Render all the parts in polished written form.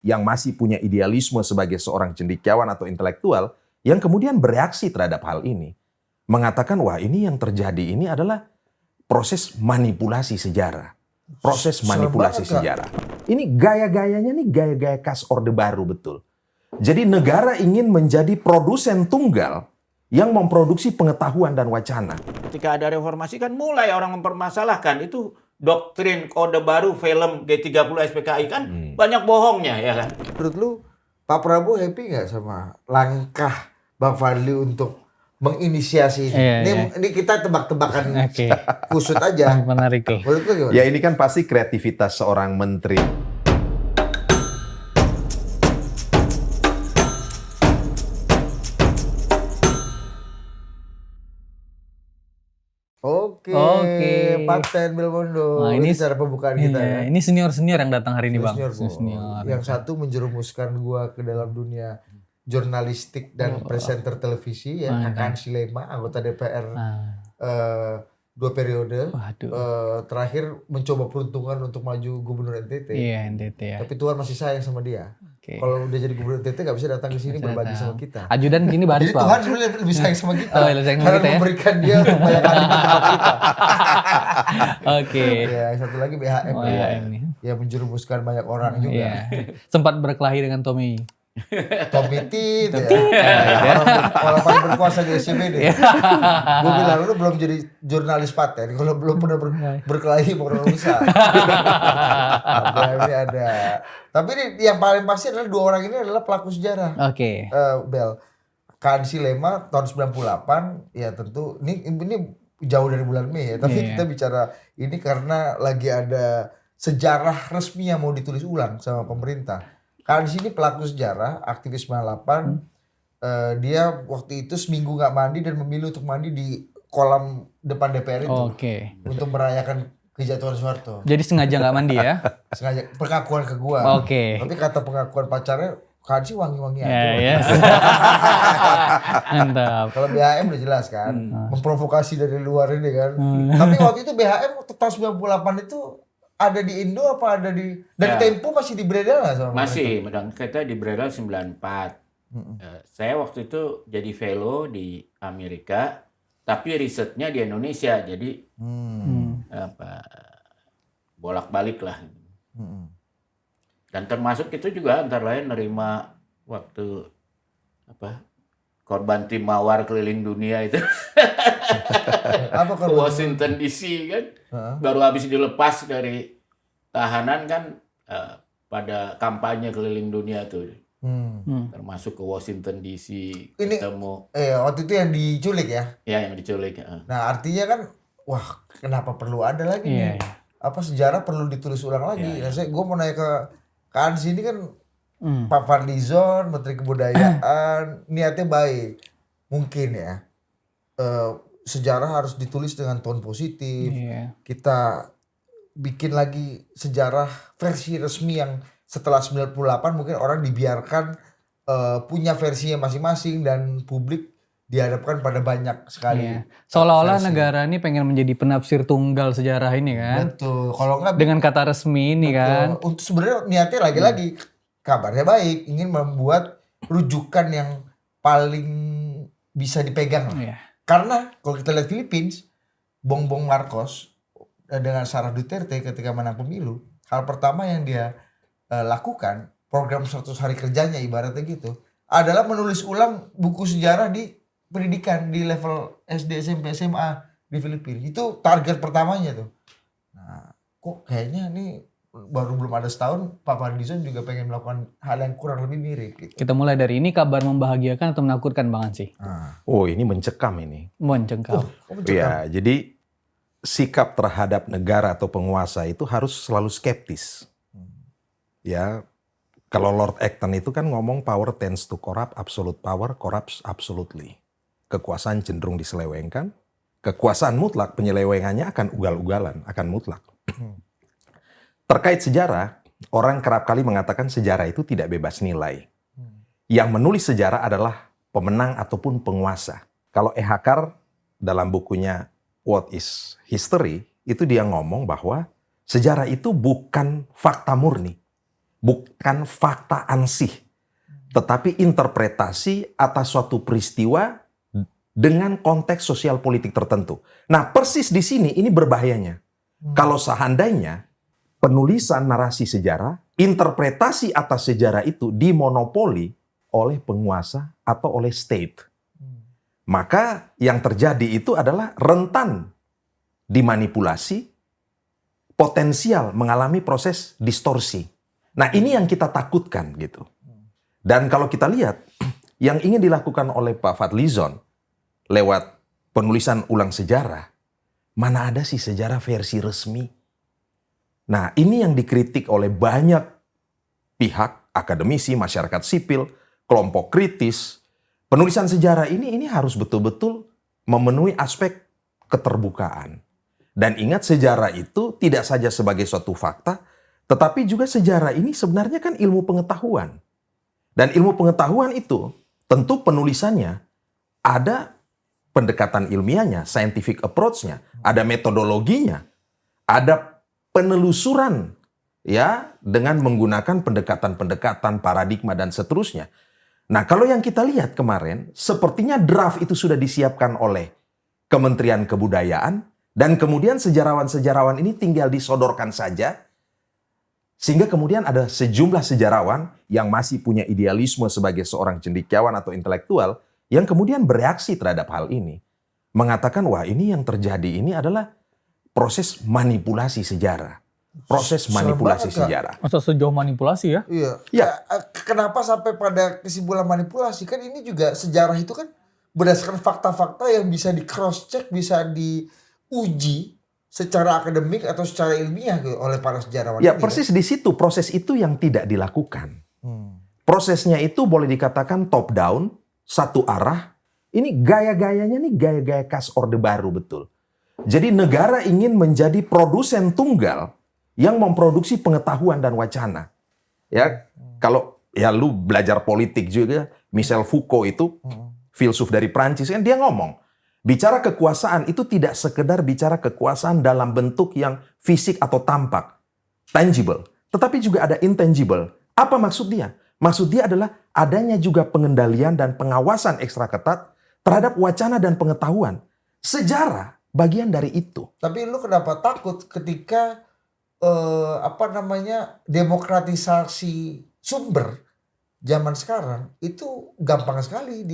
yang masih punya idealisme sebagai seorang cendekiawan atau intelektual yang kemudian bereaksi terhadap hal ini. Mengatakan, wah ini yang terjadi ini adalah proses manipulasi sejarah. Proses manipulasi sejarah. Ini gaya-gayanya nih gaya-gaya khas Orde Baru betul. Jadi negara ingin menjadi produsen tunggal yang memproduksi pengetahuan dan wacana. Ketika ada reformasi kan mulai orang mempermasalahkan itu doktrin Orde Baru film G30 SPKI kan banyak bohongnya ya kan. Menurut lu Pak Prabowo happy nggak sama langkah Bang Fadli untuk menginisiasi ini? Ini kita tebak-tebakan kusut aja. Menarik tuh. Menurut lu gimana? Ya ini kan pasti kreativitas seorang menteri. Oke, Paten Belmondo. Nah, ini cara pembukaan kita ya. Ini senior-senior yang datang hari ini, Bang. Senior. Yang satu menjerumuskan gua ke dalam dunia jurnalistik dan presenter televisi ya, Akan Silema, anggota DPR 2 periode. Terakhir mencoba peruntungan untuk maju gubernur NTT. Iya, NTT ya. Tapi Tuhan masih sayang sama dia. Kalau udah jadi gubernur NTT gak bisa datang ke sini berbagi sama kita. Ajudan gini baris, Jadi Bang. Tuhan sebenarnya lebih sayang sama kita. Karena memberikan dia banyak kali menjawab kita. Oke. Ya, satu lagi BHM. BHM nih. Ya menjerumuskan banyak orang juga. Iya. Sempat berkelahi dengan Tommy. Tommy Tit ya. Orang paling berkuasa di SCBD. Gue bilang lu belum jadi jurnalis Paten kalau belum pernah berkelahi sama orang besar. Ini ada. Tapi ini yang paling pasti adalah 2 orang ini adalah pelaku sejarah. Oke. Bel. Akan Silema tahun 98 ya tentu ini jauh dari bulan Mei ya, tapi kita bicara ini karena lagi ada sejarah resmi yang mau ditulis ulang sama pemerintah. Karena di sini pelaku sejarah, aktivis 98, dia waktu itu seminggu nggak mandi dan memilih untuk mandi di kolam depan DPR itu. Untuk merayakan kejatuhan Soeharto. Jadi sengaja nggak mandi ya? Sengaja, pengakuan ke gua. Tapi kata pengakuan pacarnya, Kansi wangi-wangi aja. Yes. Mantap. Kalau BHM udah jelas kan, memprovokasi dari luar ini kan. Tapi waktu itu BHM tahun 98 itu ada di Indo apa ada di dan Tempo masih di beredar nggak sama masih medang kita di beredar 94. Saya waktu itu jadi fellow di Amerika tapi risetnya di Indonesia jadi bolak-balik lah. Dan termasuk itu juga antara lain nerima waktu korban tim mawar keliling dunia itu. Apa ke Washington DC kan, baru habis dilepas dari tahanan kan pada kampanye keliling dunia tuh, termasuk ke Washington DC ketemu. Waktu itu yang diculik ya? Ya yang diculik. Nah artinya kan, wah kenapa perlu ada lagi nih? Apa sejarah perlu ditulis ulang lagi? Nah, gue mau nanya ke Kan sini kan Pak Fadlizon, Menteri Kebudayaan, niatnya baik, mungkin ya. Sejarah harus ditulis dengan tone positif. Kita bikin lagi sejarah versi resmi yang setelah 98 mungkin orang dibiarkan punya versinya masing-masing dan publik dihadapkan pada banyak sekali. Seolah-olah negara ini pengen menjadi penafsir tunggal sejarah ini kan. Betul. Kalau enggak dengan kata resmi ini kan. Untuk sebenarnya niatnya lagi-lagi kabarnya baik, ingin membuat rujukan yang paling bisa dipegang. Karena kalau kita lihat Philippines, Bongbong Marcos dengan Sara Duterte ketika menang pemilu, hal pertama yang dia lakukan, program 100 hari kerjanya ibaratnya gitu, adalah menulis ulang buku sejarah di pendidikan di level SD, SMP, SMA di Filipina. Itu target pertamanya tuh. Nah, kok kayaknya ini baru belum ada setahun Pak Fadlizon juga pengen melakukan hal yang kurang lebih mirip gitu. Kita mulai dari ini, kabar membahagiakan atau menakutkan Bang Ansy? Oh ini mencekam ini. Mencekam. Ya, jadi sikap terhadap negara atau penguasa itu harus selalu skeptis. Ya, kalau Lord Acton itu kan ngomong power tends to corrupt, absolute power corrupts absolutely. Kekuasaan cenderung diselewengkan, kekuasaan mutlak penyelewengannya akan ugal-ugalan, akan mutlak. Terkait sejarah, orang kerap kali mengatakan sejarah itu tidak bebas nilai. Yang menulis sejarah adalah pemenang ataupun penguasa. Kalau E. Hakar dalam bukunya What is History, itu dia ngomong bahwa sejarah itu bukan fakta murni. bukan fakta ansih, tetapi interpretasi atas suatu peristiwa dengan konteks sosial politik tertentu. Nah, persis di sini ini berbahayanya. Kalau seandainya penulisan narasi sejarah, interpretasi atas sejarah itu dimonopoli oleh penguasa atau oleh state, maka yang terjadi itu adalah rentan dimanipulasi, potensial mengalami proses distorsi. Nah, ini yang kita takutkan gitu. Dan kalau kita lihat yang ingin dilakukan oleh Pak Fadlizon lewat penulisan ulang sejarah, mana ada sih sejarah versi resmi? Nah, ini yang dikritik oleh banyak pihak, akademisi, masyarakat sipil, kelompok kritis. Penulisan sejarah ini harus betul-betul memenuhi aspek keterbukaan. Dan ingat, sejarah itu tidak saja sebagai suatu fakta, tetapi juga sejarah ini sebenarnya kan ilmu pengetahuan. Dan ilmu pengetahuan itu tentu penulisannya ada pendekatan ilmiahnya, scientific approach-nya, ada metodologinya, ada penelusuran ya dengan menggunakan pendekatan-pendekatan, paradigma dan seterusnya. Nah, kalau yang kita lihat kemarin, sepertinya draft itu sudah disiapkan oleh Kementerian Kebudayaan, dan kemudian sejarawan-sejarawan ini tinggal disodorkan saja, sehingga kemudian ada sejumlah sejarawan yang masih punya idealisme sebagai seorang cendekiawan atau intelektual, yang kemudian bereaksi terhadap hal ini. Mengatakan, wah, ini yang terjadi ini adalah proses manipulasi sejarah. Proses manipulasi sejarah. Masa sejauh manipulasi ya? Iya. Ya. Kenapa sampai pada kesimpulan manipulasi? Kan ini juga sejarah itu kan berdasarkan fakta-fakta yang bisa di cross check, bisa diuji secara akademik atau secara ilmiah gitu, oleh para sejarawan. Ya, ini, persis kan? di situ proses itu yang tidak dilakukan. Prosesnya itu boleh dikatakan top down, satu arah. Ini gaya-gayanya nih gaya-gaya khas Orde Baru betul. Jadi negara ingin menjadi produsen tunggal yang memproduksi pengetahuan dan wacana. Ya, kalau ya lu belajar politik juga, Michel Foucault itu filsuf dari Prancis kan dia ngomong, bicara kekuasaan itu tidak sekedar bicara kekuasaan dalam bentuk yang fisik atau tampak, tangible, tetapi juga ada intangible. Apa maksud dia? Maksud dia adalah adanya juga pengendalian dan pengawasan ekstra ketat terhadap wacana dan pengetahuan. Sejarah bagian dari itu. Tapi lu kenapa takut ketika demokratisasi sumber zaman sekarang itu gampang sekali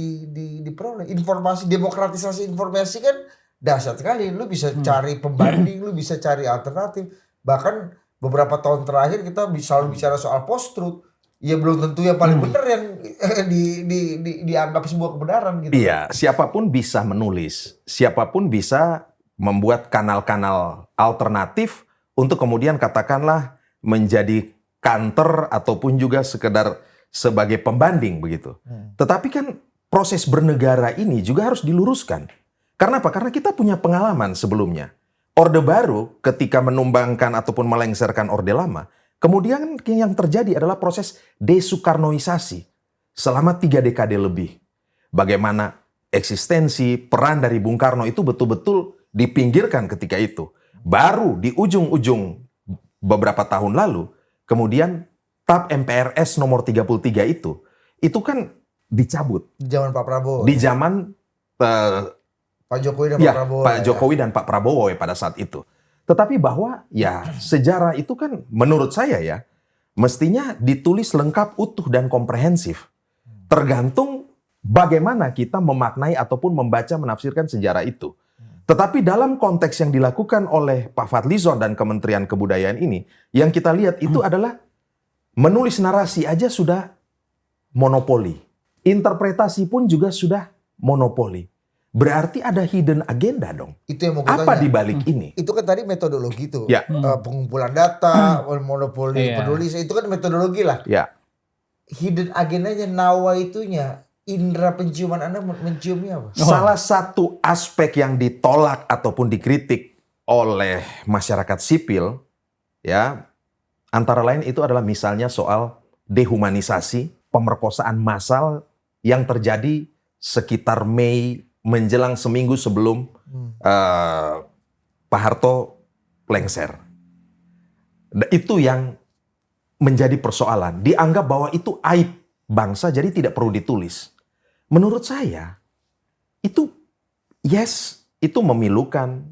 diperoleh. Informasi, demokratisasi informasi kan dahsyat sekali. Lu bisa cari pembanding, lu bisa cari alternatif. Bahkan beberapa tahun terakhir kita selalu bicara soal post-truth. Ya belum tentu yang paling benar yang dianggap sebuah kebenaran gitu. Iya, siapapun bisa menulis, siapapun bisa membuat kanal-kanal alternatif untuk kemudian katakanlah menjadi counter ataupun juga sekedar sebagai pembanding begitu. Tetapi kan proses bernegara ini juga harus diluruskan. Karena apa? Karena kita punya pengalaman sebelumnya. Orde Baru ketika menumbangkan ataupun melengsarkan Orde Lama, kemudian yang terjadi adalah proses desukarnoisasi selama 3 dekade lebih. Bagaimana eksistensi, peran dari Bung Karno itu betul-betul dipinggirkan ketika itu. Baru di ujung-ujung beberapa tahun lalu, kemudian TAP MPRS nomor 33 itu kan dicabut. Di zaman Pak Prabowo. Di zaman Pak Jokowi dan Pak Prabowo. Pak Jokowi dan Pak Prabowo ya pada saat itu. Tetapi bahwa ya sejarah itu kan menurut saya ya mestinya ditulis lengkap, utuh dan komprehensif. Tergantung bagaimana kita memaknai ataupun membaca menafsirkan sejarah itu. Tetapi dalam konteks yang dilakukan oleh Pak Fadlizon dan Kementerian Kebudayaan ini, yang kita lihat itu adalah menulis narasi aja sudah monopoli. Interpretasi pun juga sudah monopoli. Berarti ada hidden agenda dong. Itu yang mau gue Apa tanya. di balik ini? Itu kan tadi metodologi tuh. Ya. Pengumpulan data, monopoli Iya. penulis, itu kan metodologi lah. Ya. Hidden agendanya, nawa itunya, indera penciuman Anda menciumnya apa? Salah satu aspek yang ditolak ataupun dikritik oleh masyarakat sipil, ya, antara lain itu adalah misalnya soal dehumanisasi, pemerkosaan massal yang terjadi sekitar Mei menjelang seminggu sebelum Pak Harto lengser. Itu yang menjadi persoalan. Dianggap bahwa itu aib bangsa, jadi tidak perlu ditulis. Menurut saya, itu itu memilukan,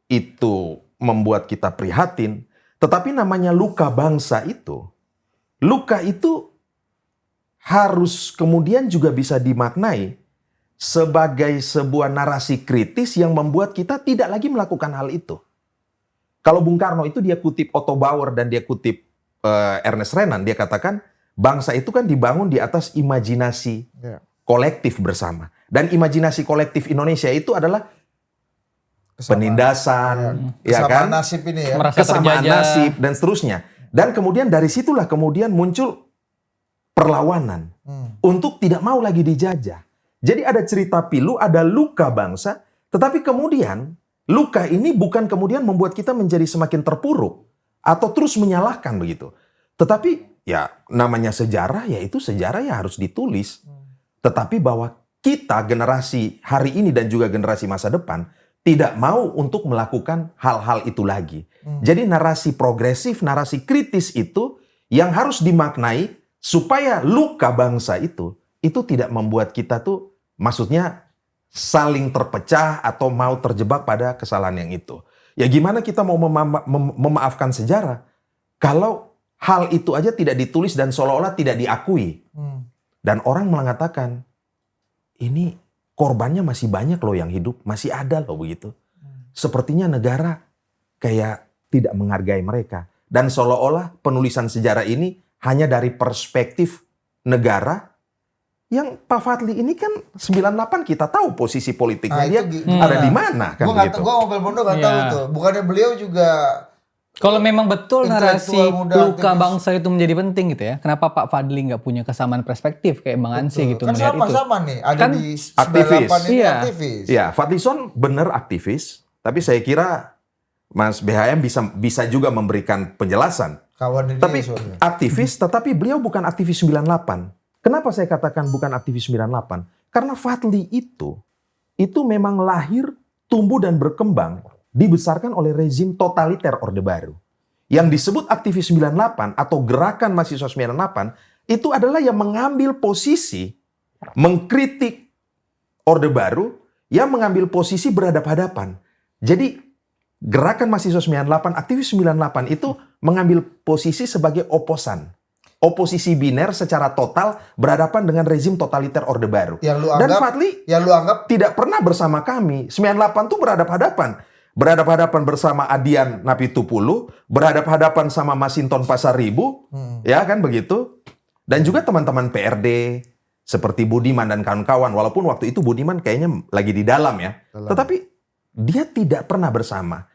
itu membuat kita prihatin. Tetapi namanya luka bangsa itu, luka itu harus kemudian juga bisa dimaknai sebagai sebuah narasi kritis yang membuat kita tidak lagi melakukan hal itu. Kalau Bung Karno itu dia kutip Otto Bauer dan dia kutip Ernest Renan, dia katakan bangsa itu kan dibangun di atas imajinasi kolektif bersama. Dan imajinasi kolektif Indonesia itu adalah penindasan, ya kan? Nasib ini ya. Kesamaan nasib dan seterusnya. Dan kemudian dari situlah kemudian muncul perlawanan untuk tidak mau lagi dijajah. Jadi ada cerita pilu, ada luka bangsa, tetapi kemudian luka ini bukan kemudian membuat kita menjadi semakin terpuruk atau terus menyalahkan begitu. Tetapi ya namanya sejarah, ya itu sejarah ya harus ditulis. Tetapi bahwa kita generasi hari ini dan juga generasi masa depan tidak mau untuk melakukan hal-hal itu lagi. Jadi narasi progresif, narasi kritis itu yang harus dimaknai supaya luka bangsa itu tidak membuat kita tuh maksudnya saling terpecah atau mau terjebak pada kesalahan yang itu. Ya gimana kita mau memaafkan sejarah kalau hal itu aja tidak ditulis dan seolah-olah tidak diakui. Dan orang mengatakan ini korbannya masih banyak loh yang hidup, masih ada loh begitu. Sepertinya negara kayak tidak menghargai mereka. Dan seolah-olah penulisan sejarah ini hanya dari perspektif negara yang Pak Fadli ini kan 98 kita tahu posisi politiknya dia ada di mana kan begitu. Gue ngobrol Bondo gak tahu tuh. Bukannya beliau juga kalau memang betul narasi luka aktivis. bangsa itu menjadi penting gitu ya, kenapa Pak Fadli nggak punya kesamaan perspektif kayak Bang Ansy gitu kan melihat itu? sama-sama nih, ada Kan di aktivis. 98 ini aktivis. Ya, Fadlison benar aktivis, tapi saya kira Mas BHM bisa juga memberikan penjelasan. Kawan dia Tapi soalnya. aktivis, tetapi beliau bukan aktivis 98. Kenapa saya katakan bukan aktivis 98? Karena Fadli itu memang lahir, tumbuh dan berkembang dibesarkan oleh rezim totaliter Orde Baru. Yang disebut aktivis 98 atau gerakan mahasiswa 98 itu adalah yang mengambil posisi mengkritik Orde Baru, yang mengambil posisi berhadap-hadapan. Jadi gerakan mahasiswa 98, aktivis 98 itu mengambil posisi sebagai oposan. Oposisi biner secara total berhadapan dengan rezim totaliter Orde Baru. Dan Fadli tidak pernah bersama kami. 98 itu berhadap-hadapan. Berhadap-hadapan bersama Adian Napitupulu, berhadap-hadapan sama Masinton Pasaribu, ya kan begitu. Dan juga teman-teman PRD seperti Budiman dan kawan-kawan, walaupun waktu itu Budiman kayaknya lagi di dalam ya. Tetapi dia tidak pernah bersama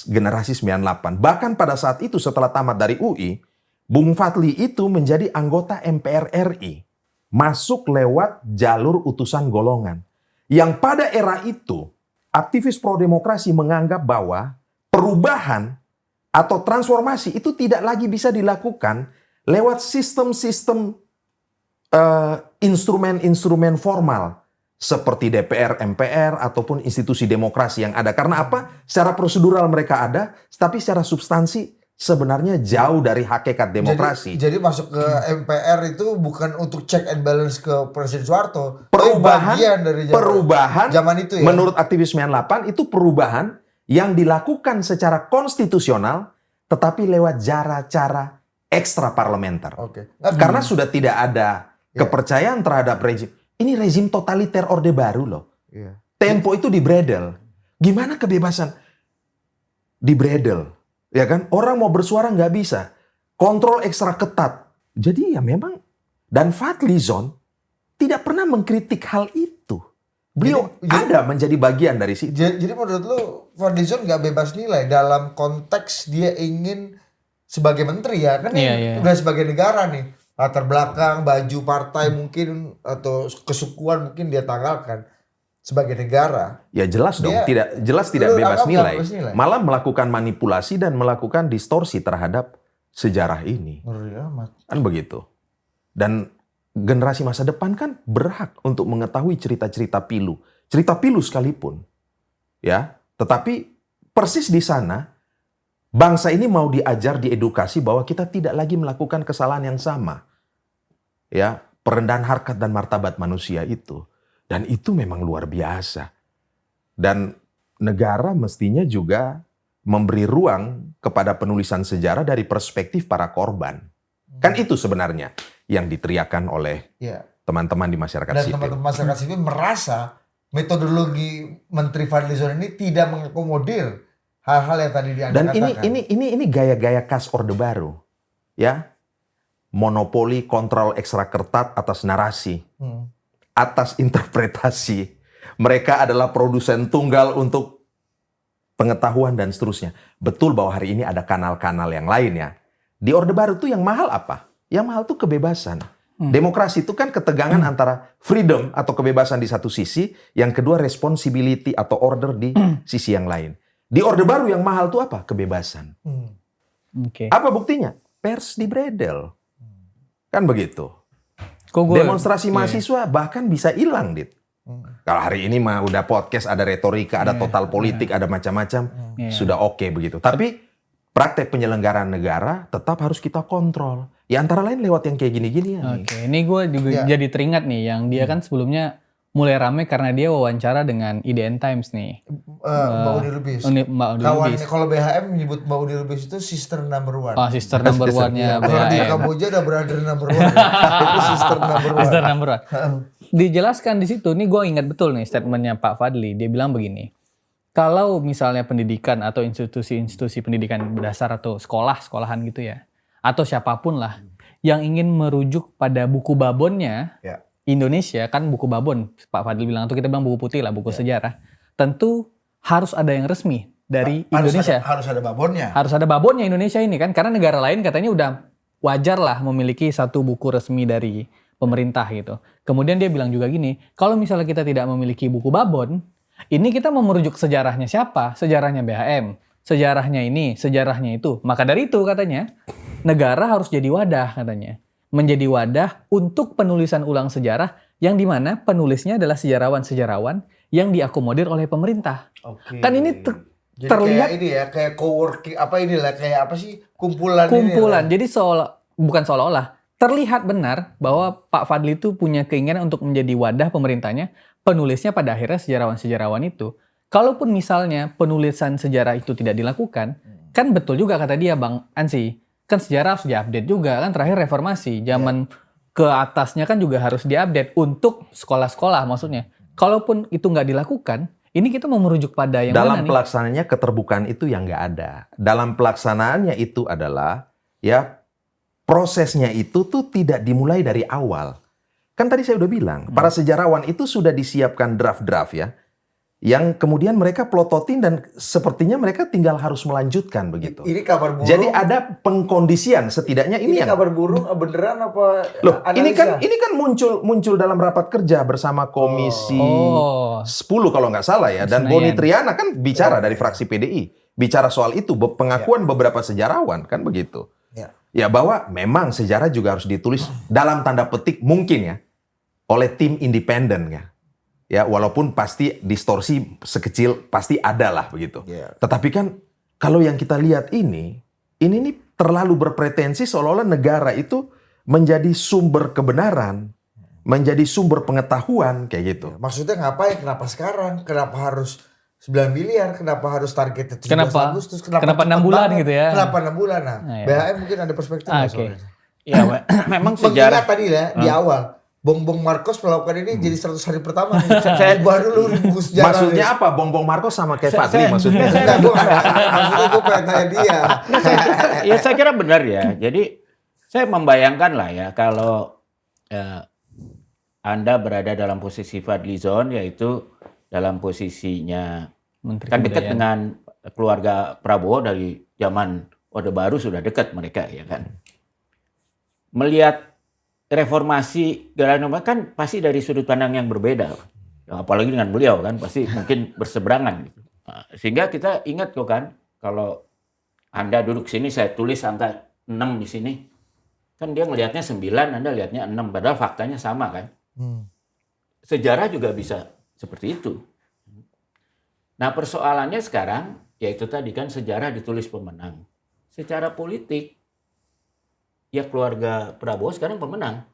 generasi 98. Bahkan pada saat itu setelah tamat dari UI, Bung Fadli itu menjadi anggota MPR RI. Masuk lewat jalur utusan golongan. Yang pada era itu, aktivis pro-demokrasi menganggap bahwa perubahan atau transformasi itu tidak lagi bisa dilakukan lewat sistem-sistem instrumen-instrumen formal seperti DPR, MPR, ataupun institusi demokrasi yang ada. Karena apa? Secara prosedural mereka ada, tapi secara substansi sebenarnya jauh dari hakikat demokrasi. Jadi masuk ke MPR itu bukan untuk check and balance ke Presiden Soeharto. Perubahan zaman itu ya. Menurut aktivis 98 itu perubahan yang dilakukan secara konstitusional tetapi lewat cara-cara ekstra parlementer. Karena sudah tidak ada kepercayaan terhadap rezim. Ini rezim totaliter Orde Baru loh. Tempo itu dibredel. Gimana kebebasan? Dibredel. Ya kan? Orang mau bersuara nggak bisa. Kontrol ekstra ketat. Jadi ya memang. Dan Fadlizon tidak pernah mengkritik hal itu. Beliau ada menjadi bagian dari situ. Jadi menurut lu Fadlizon nggak bebas nilai dalam konteks dia ingin sebagai menteri ya kan? Udah sebagai negara nih. Latar belakang, baju partai mungkin atau kesukuan mungkin dia tanggalkan. Sebagai negara. Ya jelas dong, tidak bebas nilai. Malah melakukan manipulasi dan melakukan distorsi terhadap sejarah ini. Kan begitu. Dan generasi masa depan kan berhak untuk mengetahui cerita-cerita pilu. Cerita pilu sekalipun. Ya, tetapi persis di sana Bangsa ini mau diajar, diedukasi bahwa kita tidak lagi melakukan kesalahan yang sama. Ya, perendahan harkat dan martabat manusia itu. Dan itu memang luar biasa. Dan negara mestinya juga memberi ruang kepada penulisan sejarah dari perspektif para korban. Kan itu sebenarnya yang diteriakan oleh teman-teman di masyarakat dan sipil. teman-teman masyarakat sipil merasa metodologi Menteri Fadlizon ini tidak mengakomodir hal-hal yang tadi Anda Dan katakan. ini gaya-gaya khas Orde Baru. Ya. Monopoli kontrol ekstra ketat atas narasi. Atas interpretasi. Mereka adalah produsen tunggal untuk pengetahuan dan seterusnya. Betul bahwa hari ini ada kanal-kanal yang lain ya. Di Orde Baru tuh yang mahal apa? Yang mahal tuh kebebasan. Demokrasi itu kan ketegangan antara freedom atau kebebasan di satu sisi, yang kedua responsibility atau order di sisi yang lain. Di Orde Baru yang mahal tuh apa? Kebebasan. Apa buktinya? Pers dibredel. Kan begitu. Demonstrasi mahasiswa bahkan bisa hilang, Dit. Kalau hari ini mah udah podcast, ada retorika, ada total politik, ada macam-macam, sudah oke begitu. Tapi praktek penyelenggaraan negara tetap harus kita kontrol. Ya antara lain lewat yang kayak gini-gini ya. Ini gue jadi teringat nih, yang dia kan sebelumnya mulai rame karena dia wawancara dengan IDN Times nih. Mbak Udi Lubis. Kawan, kalau BHM menyebut Mbak Udi Lubis itu sister number one. Oh, sister number one-nya Kalau di BHM. Kamboja ada brother number one. Itu sister number one. Sister number one. Dijelaskan di situ, nih gue ingat betul nih statementnya Pak Fadli. Dia bilang begini, kalau misalnya pendidikan atau institusi-institusi pendidikan berdasar atau sekolahan gitu ya, atau siapapun lah yang ingin merujuk pada buku babonnya, Indonesia kan buku babon, Pak Fadli bilang, atau kita bilang buku putih lah, buku sejarah. Tentu harus ada yang resmi dari Indonesia. Harus ada babonnya. Harus ada babonnya Indonesia ini kan, karena negara lain katanya udah wajar lah memiliki satu buku resmi dari pemerintah gitu. Kemudian dia bilang juga gini, kalau misalnya kita tidak memiliki buku babon, ini kita mau merujuk sejarahnya siapa? Sejarahnya BHM, sejarahnya ini, sejarahnya itu. Maka dari itu katanya, negara harus jadi wadah katanya. Menjadi wadah untuk penulisan ulang sejarah yang dimana penulisnya adalah sejarawan-sejarawan yang diakomodir oleh pemerintah. Kan ini terlihat kayak ini ya, kayak co-working kayak apa sih, kumpulan. Jadi bukan seolah-olah, terlihat benar bahwa Pak Fadli itu punya keinginan untuk menjadi wadah pemerintahnya, penulisnya pada akhirnya sejarawan-sejarawan itu. Kalaupun misalnya penulisan sejarah itu tidak dilakukan, kan betul juga kata dia Bang Ansi, kan sejarah harus diupdate juga, kan terakhir reformasi, zaman ke atasnya kan juga harus diupdate untuk sekolah-sekolah maksudnya. Kalaupun itu nggak dilakukan, ini kita mau merujuk pada yang dalam mana nih? pelaksanaannya keterbukaan itu yang nggak ada. Dalam pelaksanaannya itu adalah ya prosesnya itu tuh tidak dimulai dari awal. Kan tadi saya udah bilang, para sejarawan itu sudah disiapkan draft-draft ya, yang kemudian mereka plototin dan sepertinya mereka tinggal harus melanjutkan begitu. Ini kabar burung. Jadi ada pengkondisian setidaknya ini yang kabar burung beneran apa? Loh, analisa? ini kan muncul dalam rapat kerja bersama Komisi 10 kalau nggak salah ya, dan Boni Triana kan bicara dari fraksi PDI, bicara soal itu, pengakuan beberapa sejarawan kan begitu. Ya bahwa memang sejarah juga harus ditulis dalam tanda petik mungkin ya oleh tim independen ya. Ya, walaupun pasti distorsi sekecil pasti ada lah begitu. Tetapi kan kalau yang kita lihat ini nih terlalu berpretensi seolah-olah negara itu menjadi sumber kebenaran, menjadi sumber pengetahuan kayak gitu. Maksudnya ngapain? Kenapa sekarang? Kenapa harus 9 miliar? Kenapa harus targetnya 17 Agustus? Kenapa 6 bulan gitu ya? Kenapa 6 bulan? Nah, BHM mungkin ada perspektif soalnya. Ya, memang sejarah tadi ya di awal. Bongbong Marcos melakukan ini jadi 100 hari pertama. Saya baru dulu sejarah. Maksudnya apa? Bongbong Marcos sama kayak Fadli maksudnya? Maksudnya gue pengen tanya dia. Ya saya kira benar ya. Jadi saya membayangkan lah ya kalau Anda berada dalam posisi Fadlizon, yaitu dalam posisinya Menteri kan dekat Kebudayaan. dengan keluarga Prabowo dari zaman Orde Baru sudah dekat mereka ya kan. Melihat reformasi kan pasti dari sudut pandang yang berbeda. Ya, apalagi dengan beliau kan pasti mungkin berseberangan gitu. Nah, sehingga kita ingat kok kan kalau Anda duduk sini saya tulis angka 6 di sini. Kan dia melihatnya 9, Anda lihatnya 6 padahal faktanya sama kan. Sejarah juga bisa seperti itu. Nah, persoalannya sekarang ya itu tadi kan sejarah ditulis pemenang. Secara politik, ya keluarga Prabowo sekarang pemenang.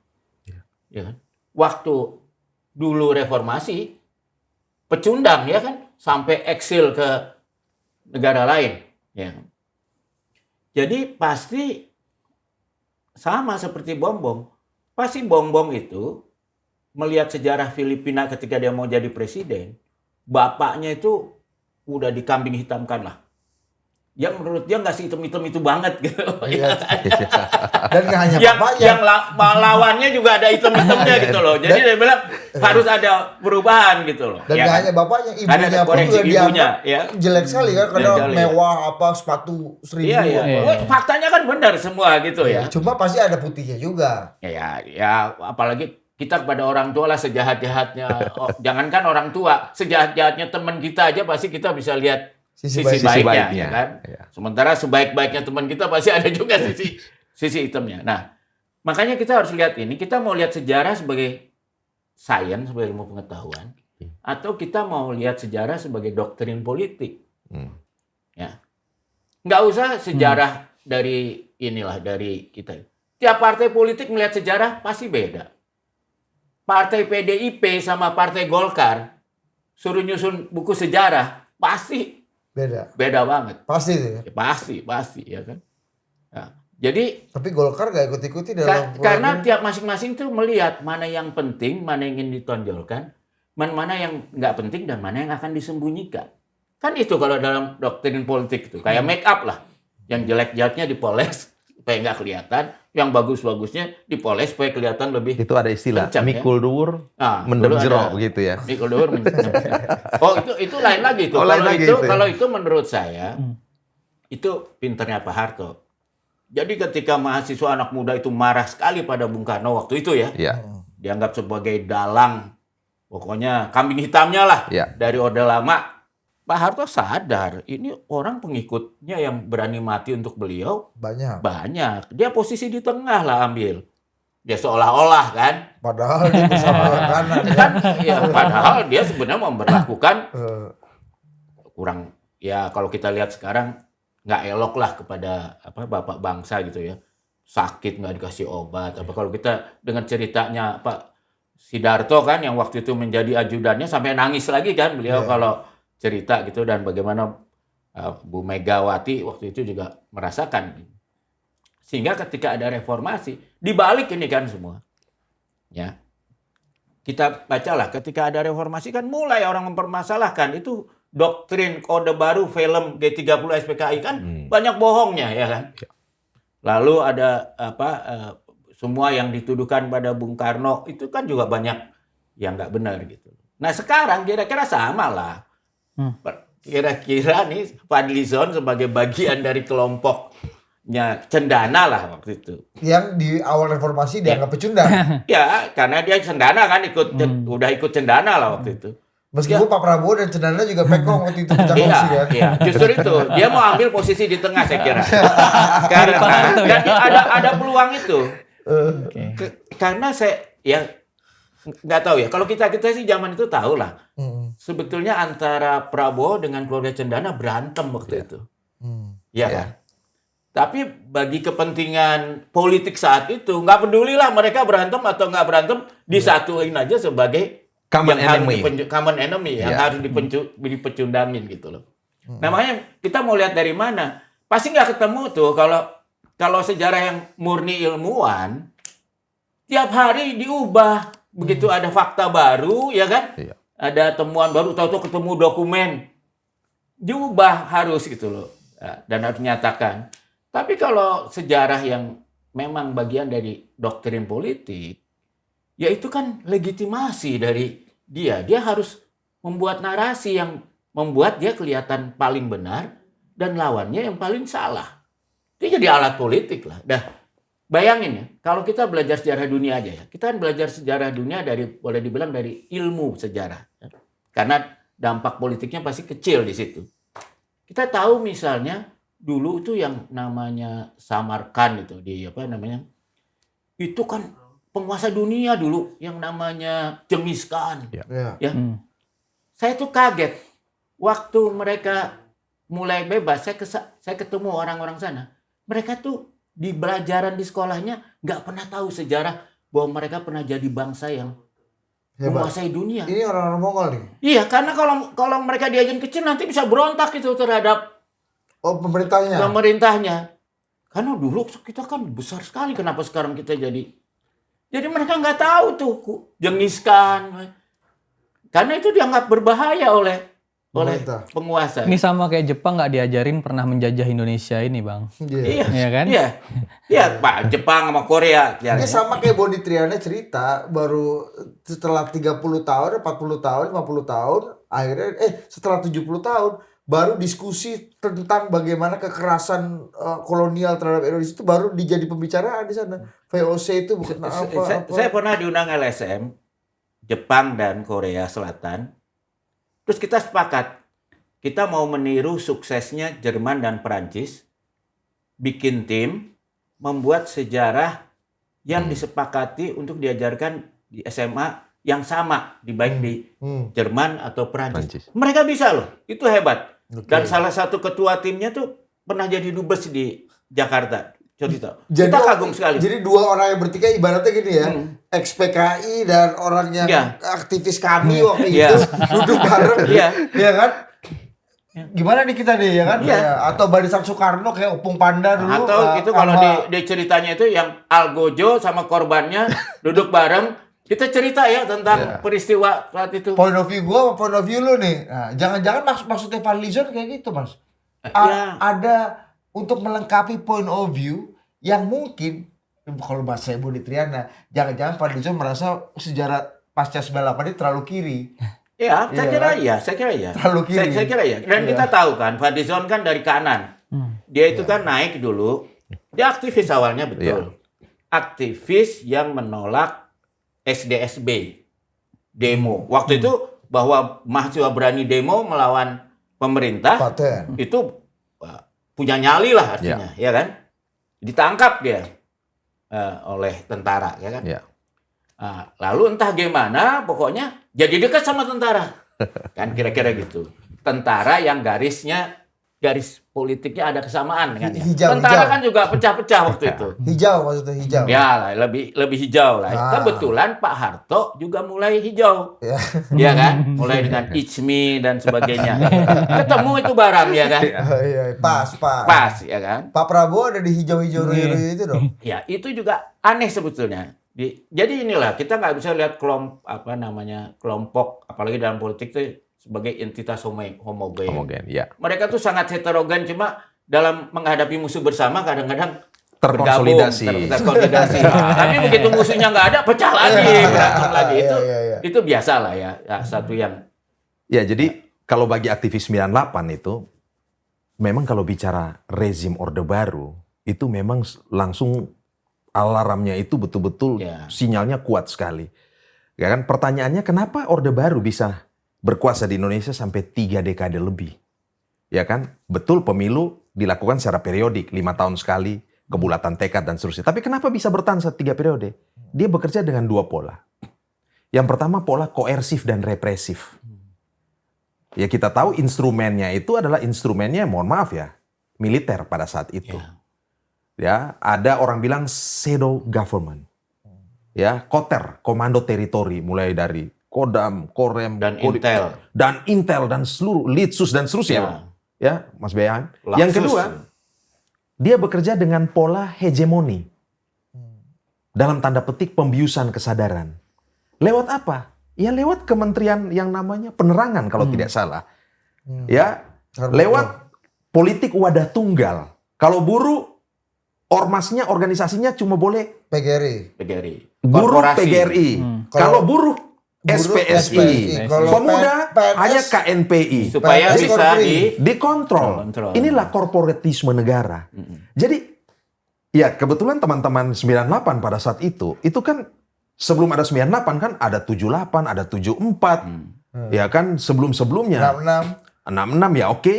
Ya kan? Waktu dulu reformasi, pecundang ya kan, sampai eksil ke negara lain. Ya. Jadi pasti sama seperti Bongbong. Pasti Bongbong itu melihat sejarah Filipina ketika dia mau jadi presiden, bapaknya itu udah dikambing hitamkan lah. Yang menurut dia nggak hitam-hitam itu banget gitu. Iya. Dan nggak hanya bapaknya. Yang lawannya juga ada hitam-hitamnya gitu loh. Jadi dia bilang harus ada perubahan gitu loh. Dan nggak hanya bapaknya, ibunya pun juga dianggap jelek sekali kan, karena mewah apa sepatu 1.000. Iya. Faktanya kan benar semua gitu ya. Cuma pasti ada putihnya juga. Ya, apalagi kita kepada orang tua lah sejahat-jahatnya. Jangankan orang tua, sejahat-jahatnya teman kita aja pasti kita bisa lihat sisi baiknya. Ya kan? Ya. Sementara sebaik-baiknya teman kita pasti ada juga sisi hitamnya. Nah, makanya kita harus lihat ini. Kita mau lihat sejarah sebagai sains, sebagai ilmu pengetahuan, atau kita mau lihat sejarah sebagai doktrin politik. Ya, nggak usah sejarah dari kita. Tiap partai politik melihat sejarah pasti beda. Partai PDIP sama Partai Golkar suruh nyusun buku sejarah pasti beda banget. Pasti itu ya? Pasti ya kan. Nah, jadi tapi Golkar gak ikut-ikuti dalam karena tiap masing-masing tuh melihat mana yang penting, mana yang ingin ditonjolkan, mana yang nggak penting dan mana yang akan disembunyikan. Kan itu kalau dalam doktrin politik itu kayak make up lah. Yang jelek-jeleknya dipoles supaya nggak kelihatan, yang bagus-bagusnya dipoles supaya kelihatan lebih. Itu ada istilah kencang, mikul dhuwur, mendem jero begitu ya. Mikul dhuwur. Oh, itu lain lagi tuh. Kalau itu menurut saya itu pinternya Pak Harto. Jadi ketika mahasiswa anak muda itu marah sekali pada Bung Karno waktu itu ya. Dianggap sebagai dalang, pokoknya kambing hitamnya lah dari Orde Lama. Pak Harto sadar, ini orang pengikutnya yang berani mati untuk beliau banyak. Dia posisi di tengah lah ambil. Dia seolah-olah kan. Padahal dia bersama kanan kan. Padahal dia sebenarnya memperlakukan kurang. Ya kalau kita lihat sekarang nggak elok lah kepada bapak bangsa gitu ya. Sakit nggak dikasih obat. Kalau kita dengar ceritanya Pak Sidarto kan yang waktu itu menjadi ajudannya sampai nangis lagi kan beliau kalau cerita gitu, dan bagaimana Bu Megawati waktu itu juga merasakan. Sehingga ketika ada reformasi, dibalik ini kan semua. Ya. Kita bacalah ketika ada reformasi kan mulai orang mempermasalahkan itu doktrin kode baru film G30 SPKI kan banyak bohongnya ya kan. Lalu ada semua yang dituduhkan pada Bung Karno itu kan juga banyak yang nggak benar gitu. Nah sekarang kira-kira sama lah. Kira-kira nih Fadlizon sebagai bagian dari kelompoknya Cendana lah waktu itu. Yang di awal reformasi dianggap pecundang. Ya, karena dia Cendana kan udah ikut Cendana lah waktu itu. Meskipun Pak Prabowo dan Cendana juga pekong waktu itu pecah kongsi kan. Iya, justru itu. Dia mau ambil posisi di tengah saya kira. Karena ada peluang itu. Karena saya nggak tahu ya. Kalau kita sih zaman itu tahu lah. Sebetulnya antara Prabowo dengan keluarga Cendana berantem waktu itu. Ya kan? Tapi bagi kepentingan politik saat itu, nggak peduli lah mereka berantem atau nggak berantem, disatuin aja sebagai common enemy yang harus dipecundangin gitu loh. Nah makanya kita mau lihat dari mana? Pasti nggak ketemu tuh kalau sejarah yang murni ilmuwan, tiap hari diubah. Begitu ada fakta baru, ya kan? Ada temuan baru, tahu-tahu ketemu dokumen, diubah harus gitu loh, dan harus dinyatakan. Tapi kalau sejarah yang memang bagian dari doktrin politik, ya itu kan legitimasi dari dia. Dia harus membuat narasi yang membuat dia kelihatan paling benar dan lawannya yang paling salah. Dia jadi alat politik lah. Bayangin ya, kalau kita belajar sejarah dunia aja ya, kita kan belajar sejarah dunia boleh dibilang dari ilmu sejarah. Karena dampak politiknya pasti kecil di situ. Kita tahu misalnya dulu itu yang namanya Samarkand itu itu kan penguasa dunia dulu yang namanya Genghis Khan. Ya. Saya tuh kaget waktu mereka mulai bebas, saya ketemu orang-orang sana. Mereka tuh di pelajaran di sekolahnya nggak pernah tahu sejarah bahwa mereka pernah jadi bangsa yang menguasai dunia. Ini orang-orang Mongol nih. Iya, karena kalau mereka diajarin kecil nanti bisa berontak itu terhadap pemerintahnya. Karena dulu kita kan besar sekali, kenapa sekarang kita jadi mereka nggak tahu tuh, jengiskan. Karena itu dianggap berbahaya oleh penguasa. Ini sama kayak Jepang nggak diajarin pernah menjajah Indonesia ini, Bang. Iya, Iya kan? Iya, Pak, Jepang sama Korea. Ini sama kayak Boni Triana cerita, baru setelah 30 tahun, 40 tahun, 50 tahun, akhirnya setelah 70 tahun baru diskusi tentang bagaimana kekerasan kolonial terhadap Indonesia itu baru dijadi pembicaraan di sana. VOC itu bukan apa. Saya pernah diundang LSM Jepang dan Korea Selatan. Terus kita sepakat, kita mau meniru suksesnya Jerman dan Perancis, bikin tim, membuat sejarah yang disepakati untuk diajarkan di SMA yang sama, baik di Jerman atau Perancis. Mereka bisa loh, itu hebat. Dan salah satu ketua timnya tuh pernah jadi dubes di Jakarta. Kita kagum sekali. Jadi dua orang yang bertikai ibaratnya gini ya, ex-PKI dan orang yang aktivis kami waktu itu duduk bareng, ya kan? Gimana nih kita nih ya kan? Atau barisan Soekarno kayak Opung Panda dulu. Atau itu kalau di ceritanya itu yang Algojo sama korbannya duduk bareng, kita cerita ya tentang peristiwa saat itu. Point of view gua sama point of view lu nih. Nah, jangan-jangan maksudnya Van Lizon kayak gitu, Mas. Ada untuk melengkapi point of view yang mungkin kalau bahasa Boni Triana, jangan-jangan Van Lizon merasa sejarah pasca 98 ini terlalu kiri. Ya, saya kira iya. Terlalu kiri. Saya kira iya. Dan kita tahu kan, Van Lizon kan dari kanan. Dia itu kan naik dulu. Dia aktivis awalnya, betul. Aktivis yang menolak SDSB. Demo. Waktu itu bahwa mahasiswa berani demo melawan pemerintah, itu punya nyali lah artinya, ya kan? Ditangkap dia oleh tentara, ya kan? Lalu entah gimana, pokoknya jadi dekat sama tentara, kan kira-kira gitu. Tentara yang garis politiknya ada kesamaan dengan dia. Tentara kan juga pecah-pecah waktu itu. Hijau maksudnya hijau. Ya lah, lebih hijau lah. Kebetulan Pak Harto juga mulai hijau, ya kan? Mulai dengan Ichmi dan sebagainya. Ketemu itu barang, ya kan? Pas, ya kan? Pak Prabowo ada di hijau-hijau itu dong. Ya, itu juga aneh sebetulnya. Jadi inilah kita nggak bisa lihat kelompok, apalagi dalam politik itu sebagai entitas homogen. Mereka tuh sangat heterogen, cuma dalam menghadapi musuh bersama kadang-kadang terkonsolidasi. Tapi begitu musuhnya nggak ada, pecah lagi, berantem lagi. Itu biasa lah ya, satu yang. Ya, jadi kalau bagi aktivis 98 itu, memang kalau bicara rezim Orde Baru, itu memang langsung alarmnya itu betul-betul sinyalnya kuat sekali. Ya kan? Pertanyaannya kenapa Orde Baru bisa berkuasa di Indonesia sampai 3 dekade lebih? Ya kan? Betul pemilu dilakukan secara periodik, 5 tahun sekali, kebulatan tekad dan seterusnya. Tapi kenapa bisa bertahan 3 periode? Dia bekerja dengan 2 pola. Yang pertama pola koersif dan represif. Ya kita tahu instrumennya itu adalah instrumennya, mohon maaf ya, militer pada saat itu. Ya, ada orang bilang shadow government. Ya, koter, komando teritori, mulai dari Kodam, Korem, dan Intel dan seluruh Litsus dan seterusnya. Ya, Mas Beyan. Yang kedua, dia bekerja dengan pola hegemoni. Dalam tanda petik pembiusan kesadaran. Lewat apa? Ya lewat kementerian yang namanya penerangan kalau tidak salah. Ya, lewat politik wadah tunggal. Kalau buruh, ormasnya, organisasinya cuma boleh PGRI. Buruh PGRI. Kalau buruh SPSI. Pemuda hanya KNPI. Supaya bisa dikontrol. Inilah korporatisme negara. Jadi, ya kebetulan teman-teman 98 pada saat itu kan sebelum ada 98 kan ada 78, ada 74. Ya kan sebelum-sebelumnya 66 ya oke.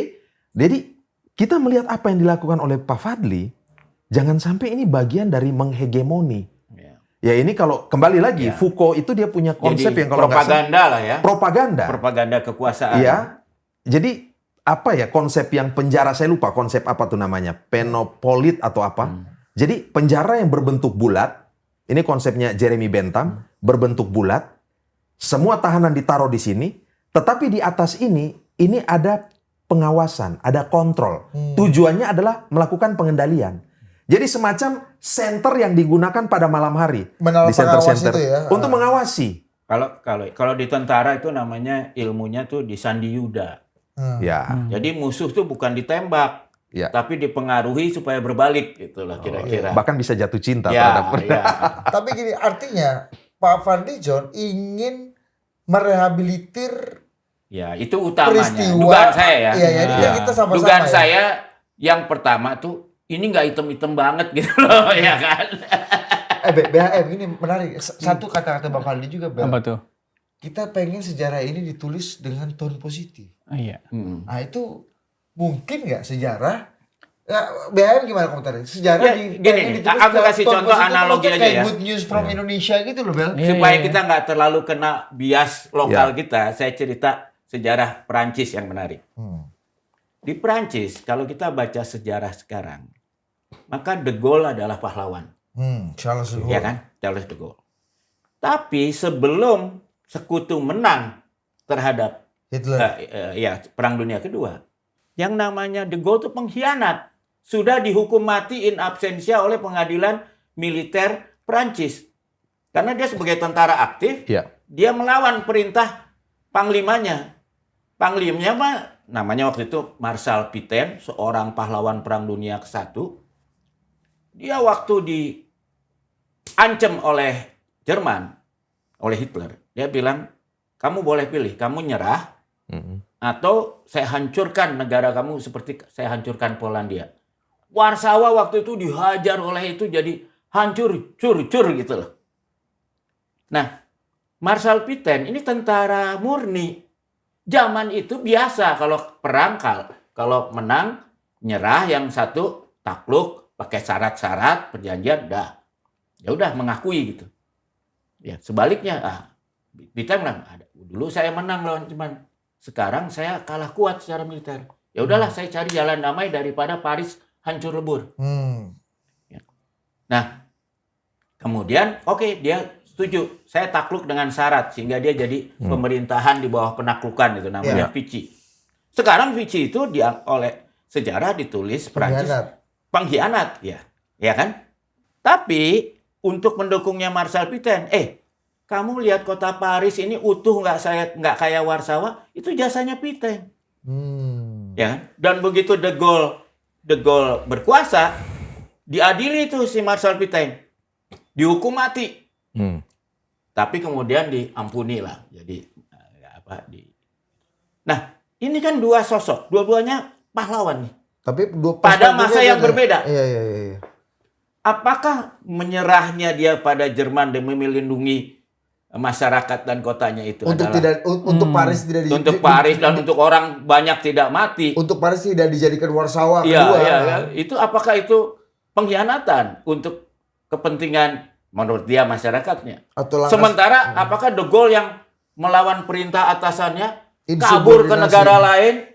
Jadi kita melihat apa yang dilakukan oleh Pak Fadli, jangan sampai ini bagian dari menghegemoni. Ya ini kalau kembali lagi, Foucault itu dia punya konsep jadi, yang kalau propaganda lah ya. Propaganda kekuasaan. Ya. Jadi apa ya konsep yang penjara, saya lupa konsep apa tuh namanya, penopolit atau apa. Jadi penjara yang berbentuk bulat, ini konsepnya Jeremy Bentham, berbentuk bulat, semua tahanan ditaruh di sini, tetapi di atas ini ada pengawasan, ada kontrol. Tujuannya adalah melakukan pengendalian. Jadi semacam center yang digunakan pada malam hari Menara di center-center pengawas itu ya. untuk mengawasi. Kalau di tentara itu namanya ilmunya tuh di Sandiyuda. Ya. Jadi musuh tuh bukan ditembak, Ya. tapi dipengaruhi supaya berbalik gitulah kira-kira. Bahkan bisa jatuh cinta Ya, terhadap ya. Tapi gini, artinya Pak Fadly John ingin merehabilitir Ya, itu utamanya. peristiwa. Dugaan saya ya. Iya, ini kan kita sama-sama Dugaan ya. saya yang pertama tuh ini nggak item-item banget gitu loh, ya kan? BHM ini menarik. Satu kata-kata Bang Fadly juga, Bel. Apa tuh? Kita pengen sejarah ini ditulis dengan tone positif. Iya. Nah itu mungkin nggak sejarah? Ya, BHM gimana komentarnya? Sejarah Ya, gini, pengen ditulis aku dengan kasih tone contoh positif, analogi maksudnya aja kayak ya. Good news from Indonesia gitu loh, Bel. Iya, Supaya iya. kita nggak terlalu kena bias lokal kita, saya cerita sejarah Perancis yang menarik. Di Perancis, kalau kita baca sejarah sekarang, maka De Gaulle adalah pahlawan. Charles de Gaulle. Ya kan? Charles de Gaulle. Tapi sebelum sekutu menang terhadap Hitler. Perang Dunia Kedua, yang namanya De Gaulle itu pengkhianat. Sudah dihukum mati in absentia oleh pengadilan militer Perancis. Karena dia sebagai tentara aktif, Ya. dia melawan perintah panglimanya. Panglimanya apa? Namanya waktu itu Marshal Pétain, seorang pahlawan Perang Dunia ke-1. Dia waktu diancam oleh Jerman, oleh Hitler, dia bilang, kamu boleh pilih, kamu nyerah, atau saya hancurkan negara kamu seperti saya hancurkan Polandia. Warsawa waktu itu dihajar oleh itu jadi hancur, cur gitu loh. Nah, Marshal Pétain ini tentara murni. Zaman itu biasa kalau perang, kalau menang, nyerah, yang satu takluk, pakai syarat-syarat, perjanjian, ya udah mengakui gitu. Ya, sebaliknya, Pétain bilang, dulu saya menang lawan Jerman, sekarang saya kalah kuat secara militer. Ya udahlah, saya cari jalan damai daripada Paris hancur lebur. Ya. Nah, kemudian dia setuju, saya takluk dengan syarat sehingga dia jadi pemerintahan di bawah penaklukan itu namanya Vichy. Sekarang Vichy itu oleh sejarah ditulis Prancis pengkhianat, ya kan? Tapi untuk mendukungnya Marshal Pétain, kamu lihat kota Paris ini utuh nggak kayak Warsawa, itu jasanya Pétain. Ya kan? Dan begitu De Gaulle berkuasa, diadili itu si Marshal Pétain, dihukum mati. Tapi kemudian diampuni lah. Jadi Nah, ini kan dua sosok, dua-duanya pahlawan nih. Tapi pada masa yang berbeda. Iya. Apakah menyerahnya dia pada Jerman demi melindungi masyarakat dan kotanya itu untuk Paris tidak untuk Paris dan untuk orang banyak tidak mati. Untuk Paris tidak dijadikan Warsawa Iya, kedua. iya. Itu apakah itu pengkhianatan untuk kepentingan menurut dia masyarakatnya? Sementara apakah De Gaulle yang melawan perintah atasannya kabur ke negara lain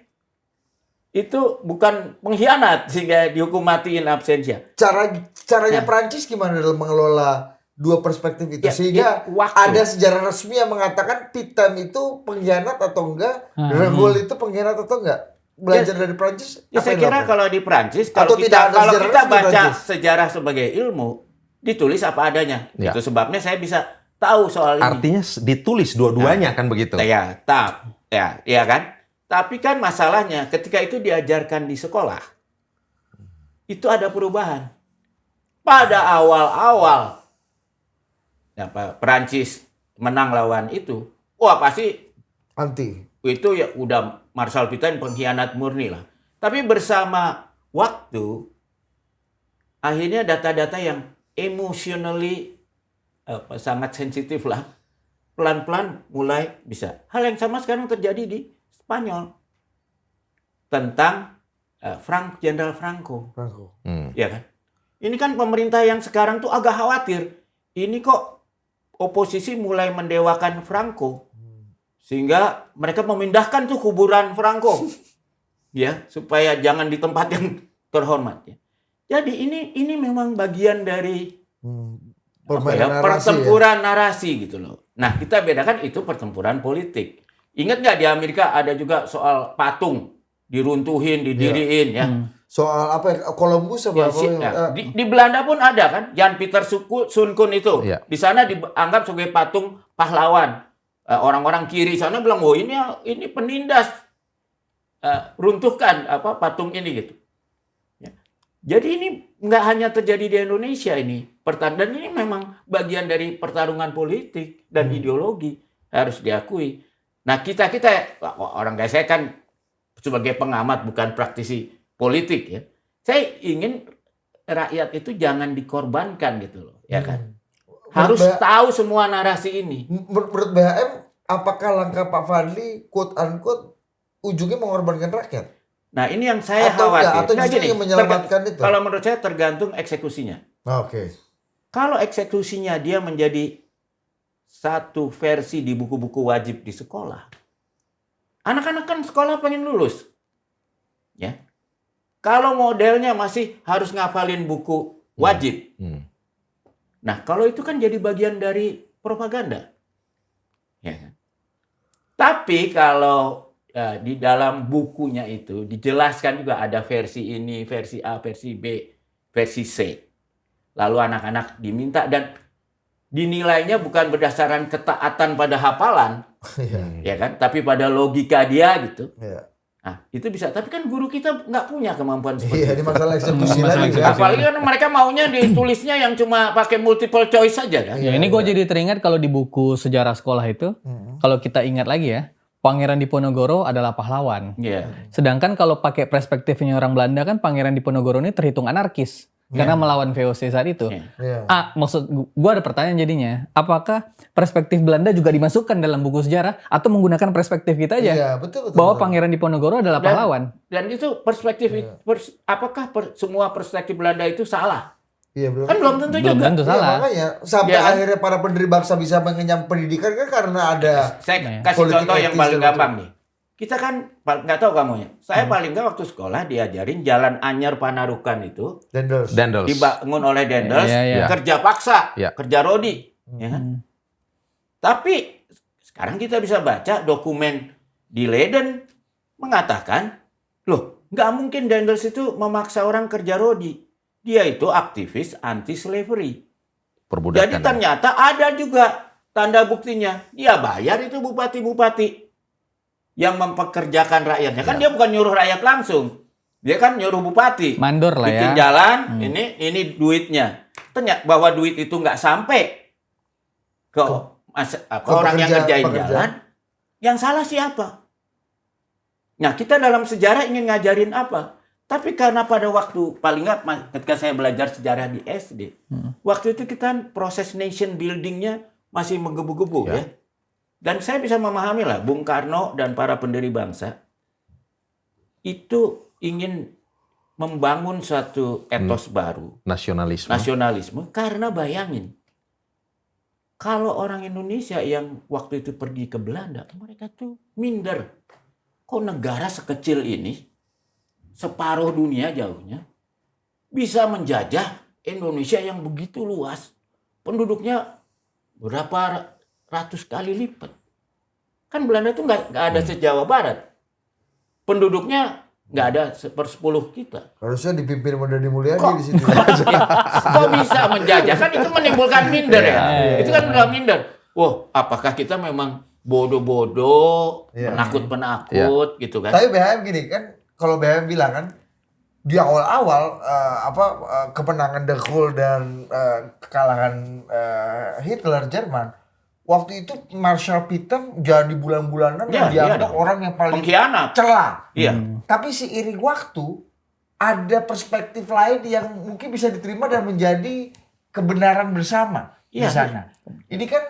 itu bukan pengkhianat sehingga dihukum mati in absentia? Caranya Prancis gimana dalam mengelola dua perspektif itu sehingga ada sejarah resmi yang mengatakan Pétain itu pengkhianat atau enggak, De Gaulle itu pengkhianat atau enggak? Belajar dari Prancis? Saya kira kalau di Prancis, kalau kita baca sejarah sebagai ilmu, ditulis apa adanya. Itu sebabnya saya bisa tahu soal ini. Artinya ditulis dua-duanya kan begitu? Ya kan. Tapi kan masalahnya ketika itu diajarkan di sekolah, itu ada perubahan. Pada awal-awal Perancis menang lawan itu, pasti anti. Itu ya udah Marshal Pétain pengkhianat murni lah. Tapi bersama waktu, akhirnya data-data yang emotionally sangat sensitif lah, pelan-pelan mulai bisa. Hal yang sama sekarang terjadi di Spanyol tentang Jenderal Franco. Ya kan? Ini kan pemerintah yang sekarang tuh agak khawatir. Ini kok oposisi mulai mendewakan Franco. Sehingga mereka memindahkan tuh kuburan Franco. ya, supaya jangan di tempat yang terhormat ya. Jadi ini memang bagian dari pertempuran narasi gitu loh. Nah, kita bedakan itu pertempuran politik. Ingat nggak di Amerika ada juga soal patung diruntuhin, didiriin ya. Soal apa ya? Columbus apa? Di Belanda pun ada kan, Jan Pieter Sun Kun itu. Di sana dianggap sebagai patung pahlawan. Orang-orang kiri sana bilang, "Oh, ini penindas. Runtuhkan patung ini," gitu. Ya. Jadi ini nggak hanya terjadi di Indonesia ini. Dan ini memang bagian dari pertarungan politik dan ideologi, harus diakui. Nah, kita orang kayak saya kan sebagai pengamat bukan praktisi politik ya. Saya ingin rakyat itu jangan dikorbankan gitu loh, ya kan? Harus tahu semua narasi ini. Menurut BHM, apakah langkah Pak Fadli quote unquote ujungnya mengorbankan rakyat? Nah, ini yang saya khawatir. Atau justru ingin menyelamatkan itu? Kalau menurut saya tergantung eksekusinya. Oke. Kalau eksekusinya dia menjadi satu versi di buku-buku wajib di sekolah. Anak-anak kan sekolah pengen lulus. Ya. Kalau modelnya masih harus ngafalin buku wajib. Nah, kalau itu kan jadi bagian dari propaganda. Ya kan? Tapi kalau di dalam bukunya itu dijelaskan juga ada versi ini, versi A, versi B, versi C. Lalu anak-anak diminta dan dinilainya bukan berdasarkan ketaatan pada hafalan, ya kan? Tapi pada logika dia gitu. Nah, itu bisa. Tapi kan guru kita nggak punya kemampuan seperti itu. Ini masalah eksekusi lagi. Apalagi kan mereka maunya ditulisnya yang cuma pakai multiple choice saja kan. Ya, ini gue jadi teringat kalau di buku sejarah sekolah itu, kalau kita ingat lagi ya, Pangeran Diponegoro adalah pahlawan. Sedangkan kalau pakai perspektifnya orang Belanda kan Pangeran Diponegoro ini terhitung anarkis. Karena melawan VOC saat itu. Maksud gue ada pertanyaan jadinya. Apakah perspektif Belanda juga dimasukkan dalam buku sejarah atau menggunakan perspektif kita aja? Iya, betul. Bahwa Pangeran Diponegoro adalah pahlawan. Dan itu perspektif, apakah semua perspektif Belanda itu salah? Iya, kan belum tentu juga. Belum tentu salah. Makanya sampai akhirnya para pendiri bangsa bisa mengenyam pendidikan kan karena ada. Saya kasih contoh yang paling gampang nih. Kita kan nggak tahu kamu ya. Saya paling nggak waktu sekolah diajarin Jalan Anyar Panarukan itu Dendels. dibangun oleh Dendels, kerja paksa, kerja rodi. Ya kan? Tapi sekarang kita bisa baca dokumen di Leiden mengatakan, loh nggak mungkin Dendels itu memaksa orang kerja rodi. Dia itu aktivis anti-slavery. Jadi ternyata ada juga tanda buktinya. Dia bayar itu bupati-bupati yang mempekerjakan rakyatnya. Kan dia bukan nyuruh rakyat langsung. Dia kan nyuruh bupati. Mandor lah ya. Bikin jalan, ini duitnya. Ternyata bahwa duit itu nggak sampai ke orang yang ngerjain jalan. Yang salah siapa? Nah, kita dalam sejarah ingin ngajarin apa? Tapi karena pada waktu, paling nggak ketika saya belajar sejarah di SD, waktu itu kita proses nation building-nya masih menggebu-gebu ya. Dan saya bisa memahami lah, Bung Karno dan para pendiri bangsa itu ingin membangun suatu etos baru. Nasionalisme. Karena bayangin, kalau orang Indonesia yang waktu itu pergi ke Belanda, mereka tuh minder. Kok negara sekecil ini, separuh dunia jauhnya, bisa menjajah Indonesia yang begitu luas. Penduduknya berapa ratus kali lipat. Kan Belanda itu nggak ada se-Jawa Barat. Penduduknya nggak ada 1/10 kita. Harusnya dipimpin Mardhani Mulyadi di situ. Kok bisa menjajah? Kan itu menimbulkan minder ya. Itu kan udah minder. Wah, apakah kita memang bodoh-bodoh, penakut-penakut gitu kan? Tapi BHM gini kan, kalau BHM bilang kan, di awal-awal kemenangan De Gaulle dan kekalahan Hitler Jerman, waktu itu Marshal Peter jadi bulan-bulanan dianggap orang yang paling pengkhianat, celah. Tapi seiring waktu ada perspektif lain yang mungkin bisa diterima dan menjadi kebenaran bersama di sana. Ini kan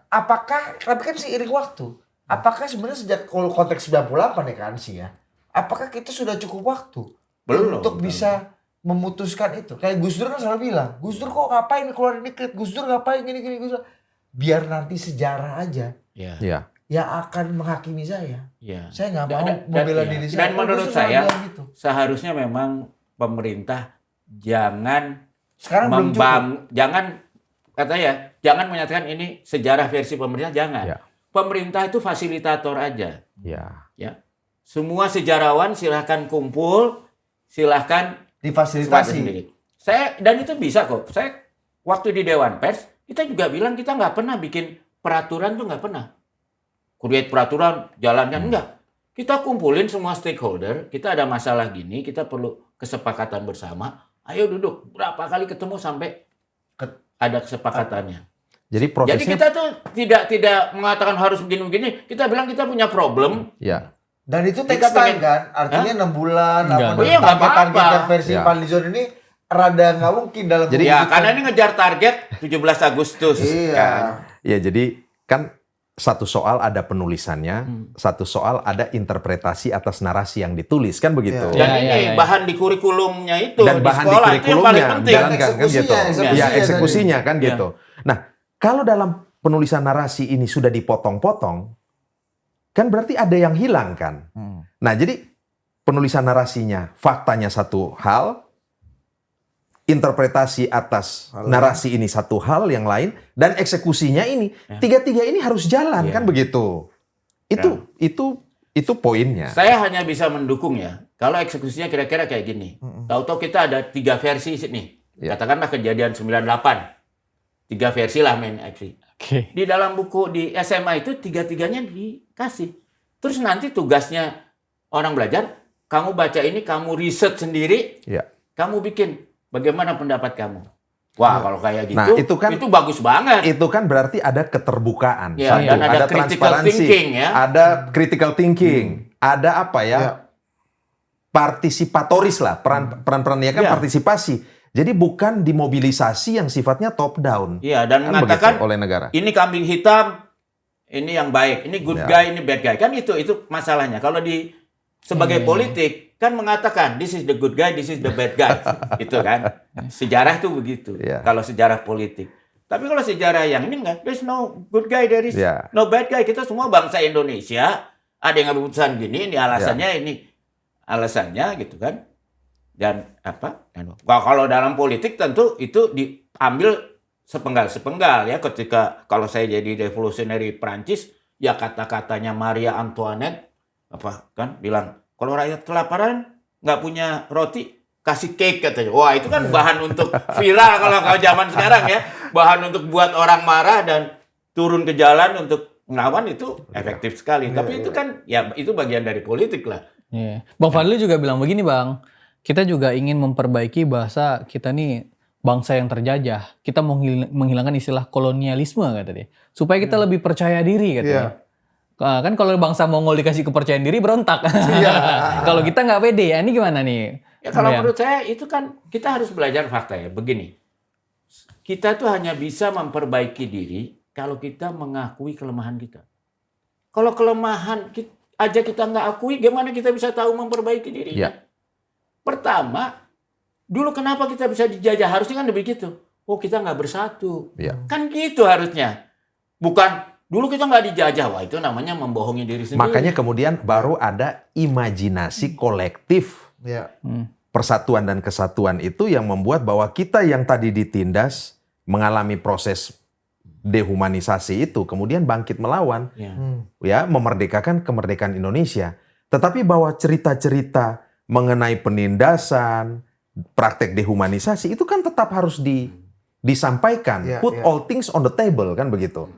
apakah, tapi kan seiring waktu, apakah sebenarnya sejak konteks 98 ya kan sih ya, apakah kita sudah cukup waktu untuk bisa memutuskan itu? Kayak Gus Dur kan selalu bilang, Gus Dur kok ngapain keluarin dekret, Gus Dur ngapain gini Gus Dur. Biar nanti sejarah aja yang akan menghakimi saya. Ya. Saya nggak mau membela diri saya. Dan menurut saya gitu. seharusnya memang pemerintah jangan Sekarang belum cukup. jangan menyatakan ini sejarah versi pemerintah, jangan. Ya. Pemerintah itu fasilitator aja. Ya. Semua sejarawan silahkan kumpul, silahkan Difasilitasi. sendiri. Dan itu bisa kok. Saya waktu di Dewan Pers, kita juga bilang kita nggak pernah bikin peraturan tuh nggak pernah. Create peraturan, jalankan, enggak. Kita kumpulin semua stakeholder, kita ada masalah gini, kita perlu kesepakatan bersama. Ayo duduk, berapa kali ketemu sampai ada kesepakatannya. Jadi prosesnya. Jadi kita tuh tidak mengatakan harus begini-begini. Kita bilang kita punya problem. Ya. Dan itu Kita takes time kan? Artinya 6 bulan. Enggak. Oh iya, nggak apa-apa. Target versi Ya. Fadlizon ini rada nggak mungkin dalam. Jadi Ya, karena ini ngejar target 17 Agustus. Iya. Kan? Ya, jadi kan satu soal ada penulisannya, satu soal ada interpretasi atas narasi yang ditulis, kan begitu. Ya. Dan ini bahan di kurikulumnya itu Dan di bahan di sekolah itu yang paling kurikulumnya, penting. jalankan kan gitu. Eksekusinya Ya, tadi. eksekusinya kan Ya. gitu. Nah, kalau dalam penulisan narasi ini sudah dipotong-potong, kan berarti ada yang hilang kan. Nah, jadi penulisan narasinya, faktanya satu hal, interpretasi atas narasi ini satu hal yang lain, dan eksekusinya ini tiga-tiga ini harus jalan kan begitu. Itu poinnya. Saya hanya bisa mendukung ya. Kalau eksekusinya kira-kira kayak gini. Tahu-tahu kita ada 3 versi nih. Ya. Katakanlah kejadian 98. 3 versi lah main aksi. Oke. Di dalam buku di SMA itu 3-tiganya dikasih. Terus nanti tugasnya orang belajar, kamu baca ini, kamu riset sendiri, Ya. kamu bikin bagaimana pendapat kamu. Wah, kalau kayak gitu, Nah, itu bagus banget. Itu kan berarti ada keterbukaan, Ya, satu, dan ada critical transparansi, thinking, ya. ada critical thinking, ada apa ya, partisipatoris lah, peran-perannya kan Ya. partisipasi. Jadi bukan dimobilisasi yang sifatnya top down. Iya, dan Kan mengatakan begitu oleh negara. ini kambing hitam, ini yang baik, ini good Ya. guy, ini bad guy. Kan itu masalahnya. Kalau sebagai politik kan mengatakan this is the good guy, this is the bad guy. Gitu kan. Sejarah itu begitu. Ya. Kalau sejarah politik. Tapi kalau sejarah yang ini enggak, there's no good guy, there is Ya. no bad guy. Kita semua bangsa Indonesia, ada yang ngambil keputusan gini, ini alasannya, ini alasannya gitu kan. Dan kalau dalam politik tentu itu diambil sepenggal-sepenggal ya. Ketika kalau saya jadi revolusionary Prancis, ya kata-katanya Maria Antoinette kan bilang kalau rakyat kelaparan nggak punya roti kasih cake katanya. Wah, itu kan bahan untuk viral kalau zaman sekarang ya. Bahan untuk buat orang marah dan turun ke jalan untuk melawan, itu efektif sekali. Tapi itu kan ya itu bagian dari politik lah. Iya. Bang Fadli juga bilang begini, Bang. Kita juga ingin memperbaiki bahasa kita nih bangsa yang terjajah. Kita mau menghilangkan istilah kolonialisme kata dia. Supaya kita lebih percaya diri katanya. Kan kalau bangsa Mongol dikasih kepercayaan diri berontak. Kalau kita nggak pede ya, ini gimana nih? Ya kalau menurut saya itu kan kita harus belajar fakta ya. Begini, kita tuh hanya bisa memperbaiki diri kalau kita mengakui kelemahan kita. Kalau kelemahan aja kita nggak akui, gimana kita bisa tahu memperbaiki diri? Ya. Pertama, dulu kenapa kita bisa dijajah? Harusnya kan begitu. Oh, kita nggak bersatu. Ya. Kan gitu harusnya. Bukan dulu kita nggak dijajah. Wah, itu namanya membohongi diri sendiri. Makanya kemudian baru ada imajinasi kolektif. Ya. Persatuan dan kesatuan itu yang membuat bahwa kita yang tadi ditindas, mengalami proses dehumanisasi itu, kemudian bangkit melawan, ya memerdekakan kemerdekaan Indonesia. Tetapi bahwa cerita-cerita mengenai penindasan, praktek dehumanisasi itu kan tetap harus disampaikan. Put all things on the table kan begitu.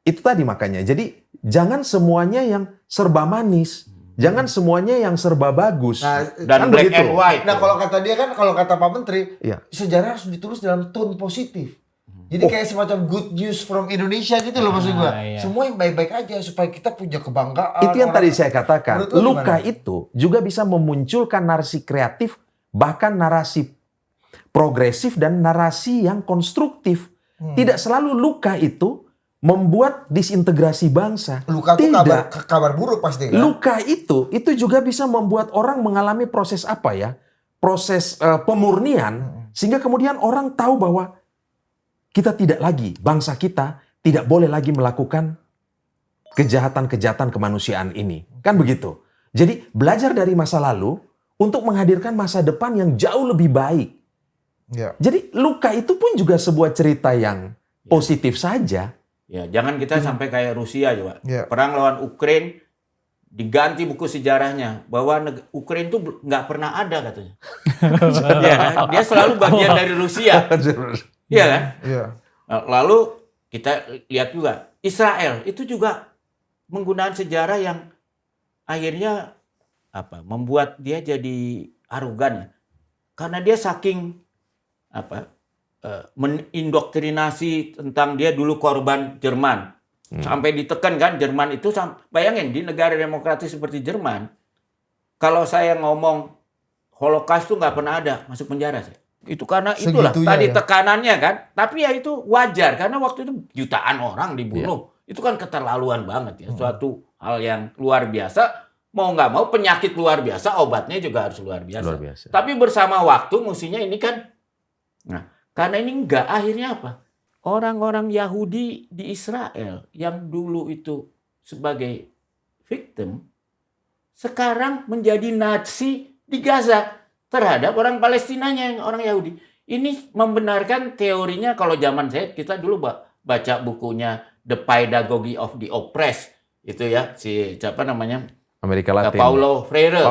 Itu tadi makanya. Jadi jangan semuanya yang serba manis, jangan semuanya yang serba bagus. Nah, dan kan black begitu. and white. Nah, kalau kata dia kan, kalau kata Pak Menteri, Iya. sejarah harus ditulis dalam tone positif. Jadi kayak semacam good news from Indonesia gitu loh maksud gua. Iya. Semua yang baik-baik aja supaya kita punya kebanggaan. Itu yang tadi saya katakan. Menurut lu Luka gimana? itu juga bisa memunculkan narasi kreatif, bahkan narasi progresif dan narasi yang konstruktif. Tidak selalu luka itu membuat disintegrasi bangsa. Luka tuh Tidak. kabar buruk pasti kan. Luka itu juga bisa membuat orang mengalami proses apa ya? Proses pemurnian, sehingga kemudian orang tahu bahwa kita tidak lagi, bangsa kita tidak boleh lagi melakukan kejahatan-kejahatan kemanusiaan ini. Kan begitu. Jadi belajar dari masa lalu untuk menghadirkan masa depan yang jauh lebih baik. Ya. Jadi luka itu pun juga sebuah cerita yang positif saja. Ya, jangan kita sampai kayak Rusia juga. Ya. Perang lawan Ukraina diganti buku sejarahnya bahwa Ukraina itu nggak pernah ada katanya. Iya kan? Dia selalu bagian dari Rusia. Iya kan? Iya. Lalu kita lihat juga Israel itu juga menggunakan sejarah yang akhirnya membuat dia jadi arogan ya. Karena dia saking mendoktrinasi tentang dia dulu korban Jerman. Sampai ditekan kan Jerman itu, bayangin di negara demokratis seperti Jerman, kalau saya ngomong Holocaust itu nggak pernah ada, masuk penjara saya. Itu karena itulah Segitunya tadi ya. tekanannya kan. Tapi ya itu wajar karena waktu itu jutaan orang dibunuh. Itu kan keterlaluan banget ya. Suatu hal yang luar biasa. Mau nggak mau penyakit luar biasa, obatnya juga harus luar biasa. Luar biasa. Tapi bersama waktu mestinya ini kan, nah karena ini nggak, akhirnya apa? Orang-orang Yahudi di Israel yang dulu itu sebagai victim, sekarang menjadi Nazi di Gaza terhadap orang Palestinanya yang orang Yahudi. Ini membenarkan teorinya, kalau zaman saya, kita dulu baca bukunya The Pedagogy of the Oppressed. Itu ya, siapa namanya? Amerika Latin. Paulo Freire.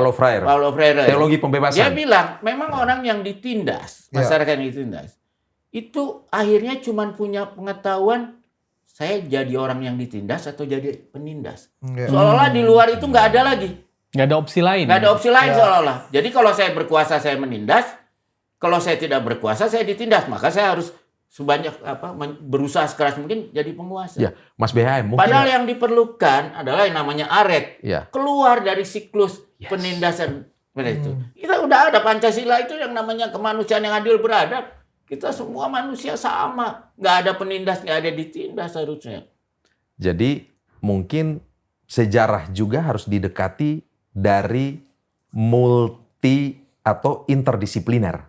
Teologi pembebasan. Dia bilang, memang orang yang ditindas, masyarakat yang ditindas, itu akhirnya cuma punya pengetahuan saya jadi orang yang ditindas atau jadi penindas. Seolah-olah di luar itu nggak ada lagi. Nggak ada opsi lain. Nggak ada opsi lain seolah-olah. Jadi kalau saya berkuasa saya menindas, kalau saya tidak berkuasa saya ditindas. Maka saya harus sebanyak berusaha sekeras mungkin jadi penguasa. Ya, Mas BHM mungkin. Padahal yang diperlukan adalah yang namanya aret. Ya. Keluar dari siklus penindasan itu. Kita udah ada Pancasila itu yang namanya kemanusiaan yang adil beradab. Kita semua manusia sama. Nggak ada penindas, nggak ada ditindas harusnya. Jadi mungkin sejarah juga harus didekati dari multi atau interdisipliner.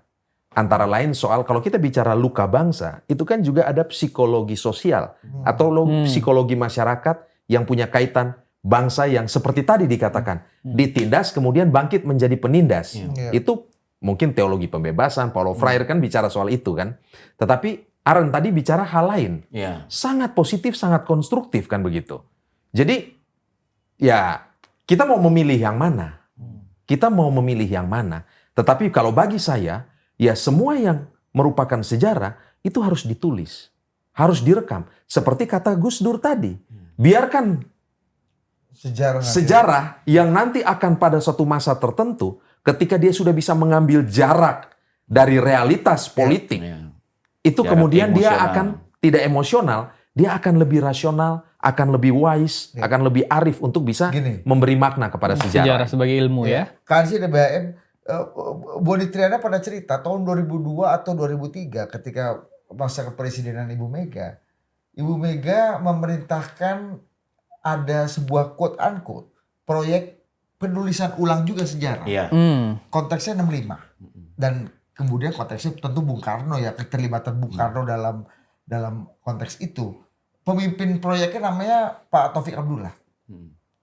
Antara lain soal, kalau kita bicara luka bangsa, itu kan juga ada psikologi sosial atau psikologi masyarakat yang punya kaitan bangsa yang seperti tadi dikatakan, ditindas kemudian bangkit menjadi penindas. Itu mungkin teologi pembebasan, Paulo Freire kan bicara soal itu kan. Tetapi Aaron tadi bicara hal lain. Sangat positif, sangat konstruktif kan begitu. Jadi ya kita mau memilih yang mana. Kita mau memilih yang mana. Tetapi kalau bagi saya, ya semua yang merupakan sejarah itu harus ditulis. Harus direkam. Seperti kata Gus Dur tadi. Biarkan sejarah yang nanti akan pada suatu masa tertentu, ketika dia sudah bisa mengambil jarak dari realitas politik, itu jarak kemudian emosional. Dia akan tidak emosional, dia akan lebih rasional, akan lebih wise, akan lebih arif untuk bisa memberi makna kepada sejarah. Sejarah sebagai ilmu ya. Kan sih BHM, Boni Triana pernah cerita tahun 2002 atau 2003 ketika masa kepresidenan Ibu Mega memerintahkan ada sebuah quote-unquote proyek penulisan ulang juga sejarah. Konteksnya 65. Dan kemudian konteksnya tentu Bung Karno ya, keterlibatan Bung Karno dalam konteks itu. Pemimpin proyeknya namanya Pak Taufik Abdullah.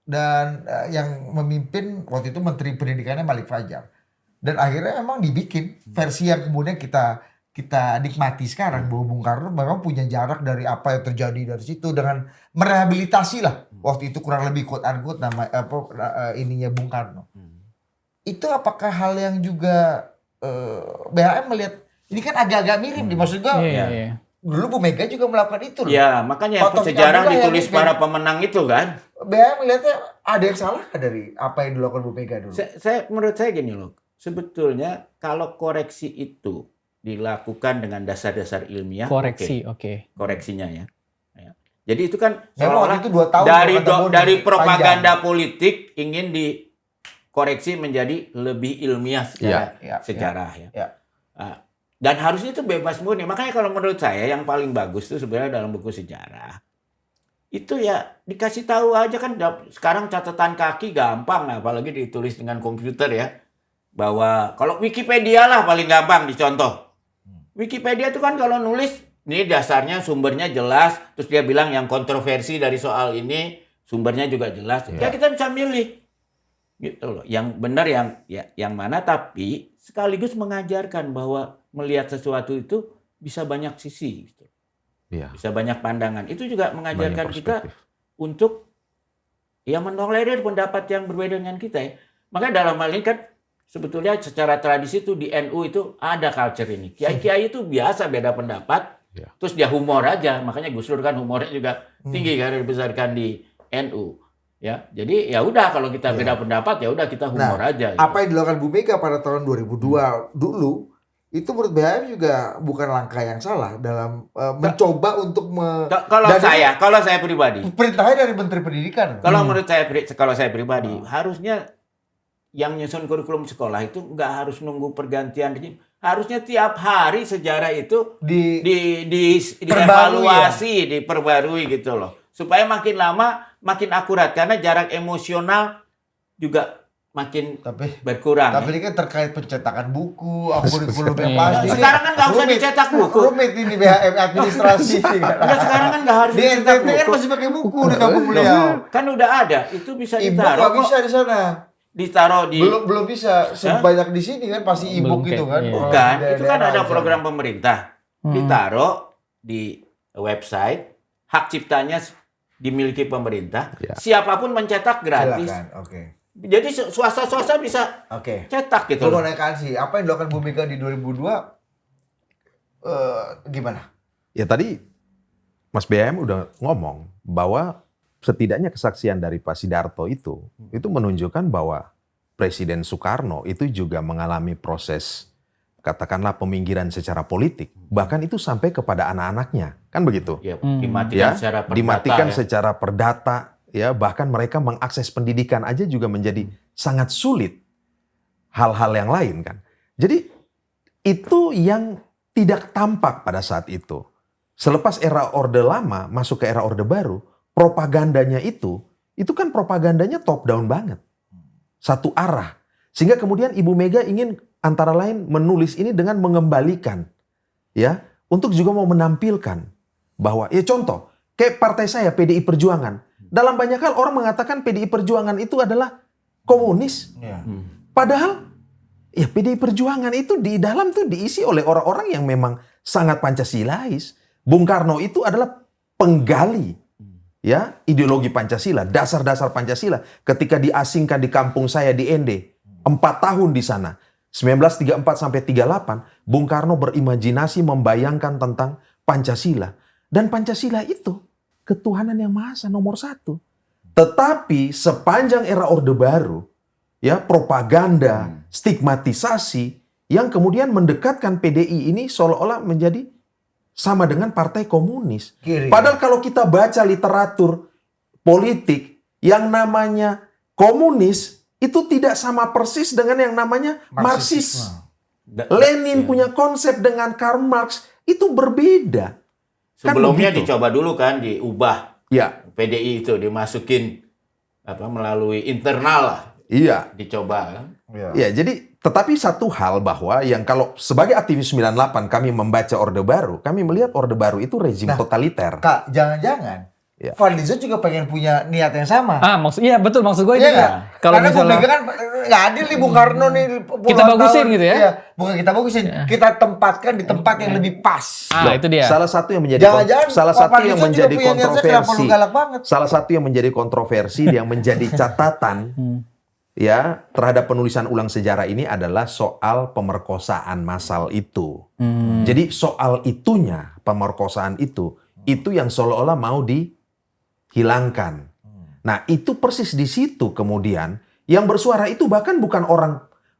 Dan yang memimpin waktu itu Menteri Pendidikannya Malik Fajar. Dan akhirnya memang dibikin versi yang kemudian kita nikmati sekarang, bahwa Bung Karno memang punya jarak dari apa yang terjadi dari situ dengan merehabilitasi lah waktu itu kurang lebih quote unquote nama ininya Bung Karno. Itu apakah hal yang juga BHM melihat ini kan agak-agak mirip nih, maksud gua. Dulu Bu Mega juga melakukan itu loh. Ya, makanya sejarah ditulis para pemenang itu kan. BHM melihatnya ada yang salah dari apa yang dilakukan Bu Mega dulu. Menurut saya gini loh, sebetulnya kalau koreksi itu dilakukan dengan dasar-dasar ilmiah, koreksinya ya. Jadi itu kan seolah itu 2 tahun dari propaganda politik ingin dikoreksi menjadi lebih ilmiah secara sejarah ya. Dan harusnya itu bebas murni. Makanya kalau menurut saya yang paling bagus itu sebenarnya dalam buku sejarah itu ya dikasih tahu aja kan. Sekarang catatan kaki gampang, apalagi ditulis dengan komputer ya. Bahwa kalau Wikipedia lah paling gampang dicontoh. Wikipedia itu kan kalau nulis, ini dasarnya sumbernya jelas, terus dia bilang yang kontroversi dari soal ini sumbernya juga jelas. Ya kita bisa milih. Gitu loh. Yang benar yang mana, tapi sekaligus mengajarkan bahwa melihat sesuatu itu bisa banyak sisi gitu. Iya. Bisa banyak pandangan. Itu juga mengajarkan Banyak kita perspektif. untuk menolerir pendapat yang berbeda dengan kita ya. Makanya dalam hal ini kan sebetulnya secara tradisi itu di NU itu ada culture ini. Kiai-kiai itu biasa beda pendapat, terus dia humor aja. Makanya Gus Dur kan humornya juga tinggi karena dibesarkan di NU. Ya, jadi ya udah kalau kita beda pendapat ya udah kita humor aja. Gitu. Apa yang dilakukan Bu Mega pada tahun 2002 dulu itu menurut BHM juga bukan langkah yang salah dalam mencoba untuk kalau saya pribadi. Perintahnya dari Menteri Pendidikan. Kalau menurut saya pribadi harusnya yang nyusun kurikulum sekolah itu nggak harus nunggu pergantian regime. Harusnya tiap hari sejarah itu dievaluasi, diperbarui gitu loh. Supaya makin lama makin akurat karena jarak emosional juga makin berkurang. Tapi ini kan terkait pencetakan buku, kurikulum yang pasti. Sekarang kan nggak usah dicetak buku. Rumit ini BHM administrasi. Sekarang kan nggak harus di dicetak NTT buku. kan masih pakai buku di kampung beliau. Kan udah ada, itu bisa E-book ditaruh. nggak bisa di sana. Ditaruh di belum bisa sebanyak di sini kan pasti e-book gitu kan. Bukan, itu kan ada program pemerintah. Ditaruh di website, hak ciptanya dimiliki pemerintah. Siapapun mencetak gratis. Silakan. Jadi swasta bisa cetak gitu. Mau naikkan sih, apa yang dilakukan Bu Mega di 2002 gimana? Ya tadi Mas BM udah ngomong bahwa setidaknya kesaksian dari Pak Sidarto itu menunjukkan bahwa Presiden Soekarno itu juga mengalami proses katakanlah peminggiran secara politik, bahkan itu sampai kepada anak-anaknya, kan begitu? Ya, dimatikan secara perdata, ya bahkan mereka mengakses pendidikan aja juga menjadi sangat sulit. Hal-hal yang lain kan. Jadi itu yang tidak tampak pada saat itu. Selepas era Orde Lama masuk ke era Orde Baru, propagandanya itu kan propagandanya top down banget. Satu arah. Sehingga kemudian Ibu Mega ingin antara lain menulis ini dengan mengembalikan, ya, untuk juga mau menampilkan bahwa, ya contoh, kayak partai saya PDI Perjuangan, dalam banyak hal orang mengatakan PDI Perjuangan itu adalah komunis, padahal ya PDI Perjuangan itu di dalam tuh diisi oleh orang-orang yang memang sangat Pancasilais. Bung Karno itu adalah penggali, ya, ideologi Pancasila, dasar-dasar Pancasila. Ketika diasingkan di kampung saya di Ende, 4 tahun di sana. 1934 sampai 38, Bung Karno berimajinasi membayangkan tentang Pancasila. Dan Pancasila itu ketuhanan yang Maha Esa nomor 1. Tetapi sepanjang era Orde Baru, ya propaganda, stigmatisasi yang kemudian mendekatkan PDI ini seolah-olah menjadi sama dengan partai komunis. Padahal kalau kita baca literatur politik yang namanya komunis itu tidak sama persis dengan yang namanya Marxis. Lenin punya konsep dengan Karl Marx itu berbeda. Sebelumnya kan dicoba dulu kan diubah. Ya. PDI itu dimasukin melalui internal lah. Iya. Dicoba kan. Ya, jadi tetapi satu hal bahwa yang kalau sebagai aktivis 98 kami membaca Orde Baru, kami melihat Orde Baru itu rezim totaliter. Kak, jangan-jangan Fadlizon juga pengen punya niat yang sama. Iya betul, maksud gue ini. Kalau misalnya Bu Mega kan nggak adil nih Bung Karno nih. Kita bagusin gitu ya? Iya, bukan kita bagusin, kita tempatkan di tempat yang lebih pas. Itu dia. Salah satu yang menjadi kontroversi. Salah satu yang menjadi kontroversi yang menjadi catatan ya terhadap penulisan ulang sejarah ini adalah soal pemerkosaan massal itu. Jadi soal itunya, pemerkosaan itu yang seolah-olah mau dihilangkan. Nah, itu persis di situ kemudian yang bersuara itu bahkan bukan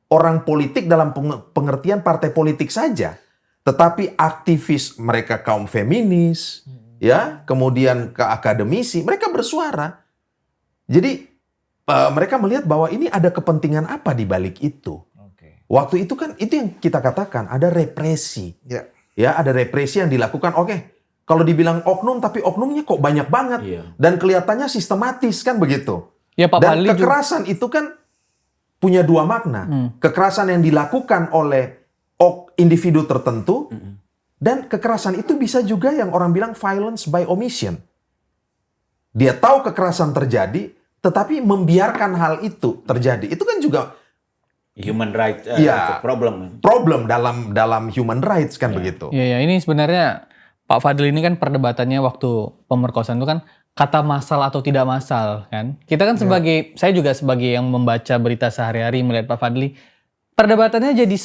orang politik dalam pengertian partai politik saja, tetapi aktivis, mereka kaum feminis, ya, kemudian ke akademisi, mereka bersuara. Jadi mereka melihat bahwa ini ada kepentingan apa di balik itu. Waktu itu kan itu yang kita katakan ada represi. Ya, ada represi yang dilakukan. Kalau dibilang oknum, tapi oknumnya kok banyak banget. Dan kelihatannya sistematis kan begitu. Ya, Pak dan Fadli kekerasan itu kan punya dua makna. Kekerasan yang dilakukan oleh individu tertentu. Dan kekerasan itu bisa juga yang orang bilang violence by omission. Dia tahu kekerasan terjadi, tetapi membiarkan hal itu terjadi. Itu kan juga Human right Iya. problem. problem dalam human rights kan begitu. Iya, ini sebenarnya Pak Fadli ini kan perdebatannya waktu pemerkosaan itu kan kata massal atau tidak massal kan. Kita kan saya juga sebagai yang membaca berita sehari-hari melihat Pak Fadli, perdebatannya jadi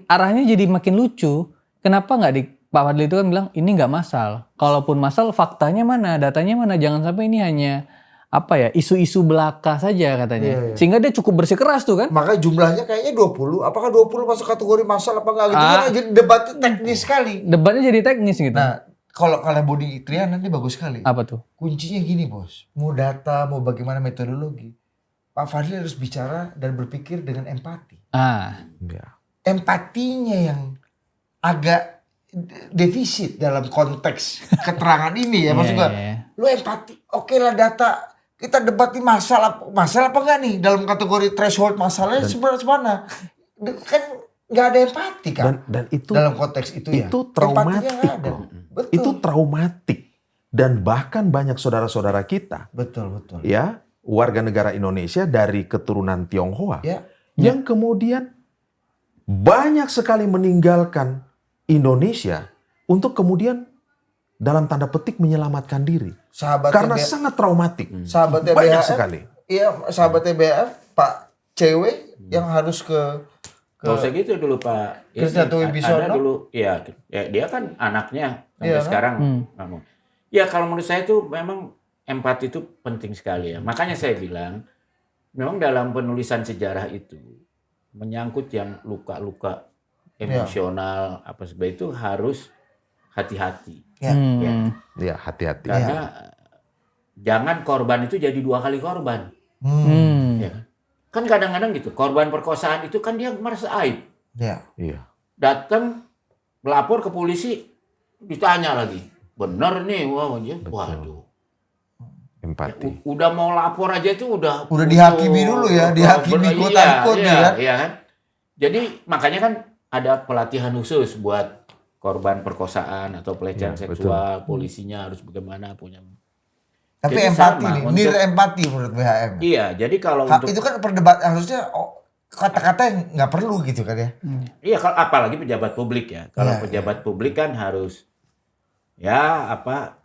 arahnya jadi makin lucu. Kenapa nggak Pak Fadli itu kan bilang ini nggak massal. Kalaupun massal, faktanya mana, datanya mana, jangan sampai ini hanya isu-isu belaka saja katanya. Sehingga dia cukup bersikeras tuh kan. Makanya jumlahnya kayaknya 20. Apakah 20 masuk kategori massal apa enggak gitu kan jadi debatnya teknis sekali. Debatnya jadi teknis gitu. Nah, kalau Budi Triana nanti bagus sekali. Apa tuh? Kuncinya gini, Bos. Mau data, mau bagaimana metodologi. Pak Fadli harus bicara dan berpikir dengan empati. Ya. Empatinya yang agak defisit dalam konteks keterangan ini ya. Maksud gue, lu empati. Oke lah data. Kita debat nih masalah apa enggak nih dalam kategori threshold masalahnya sebenarnya kan nggak ada empati kan Dan itu dalam konteks itu ya. Itu traumatik loh. Betul. Itu traumatik. Dan bahkan banyak saudara-saudara kita, Betul. ya, warga negara Indonesia dari keturunan Tionghoa, Ya. yang kemudian banyak sekali meninggalkan Indonesia untuk kemudian dalam tanda petik menyelamatkan diri. Karena sangat traumatik. Sahabatnya Banyak BHM, sekali. Iya, sahabatnya BHM, Pak CW yang harus ke Gak usah gitu dulu Pak. Krisdato Wibisono. Ada dulu, ya dia kan anaknya sampai Iya, sekarang. Ya kalau menurut saya itu memang empati itu penting sekali ya. Makanya saya bilang, memang dalam penulisan sejarah itu menyangkut yang luka-luka emosional apa sebagainya itu harus hati-hati. Ya, hati-hati. Karena jangan korban itu jadi 2 kali korban. Ya. Kan kadang-kadang gitu, korban perkosaan itu kan dia merasa aib. Iya. Datang, melapor ke polisi, ditanya lagi. Bener nih, waduh. Empati. Udah mau lapor aja itu udah dihakimi dulu ya, dihakimi quote-unquote ya. Iya kan? Jadi makanya kan ada pelatihan khusus buat korban perkosaan atau pelecehan seksual, polisinya harus bagaimana punya. Tapi Jadi empati sama nih, untuk- nilai empati menurut BHM. Iya, jadi kalau untuk Itu kan perdebatan harusnya kata-kata yang nggak perlu gitu kan ya. iya kalau apalagi pejabat publik ya. Kalau Iya, pejabat publik kan harus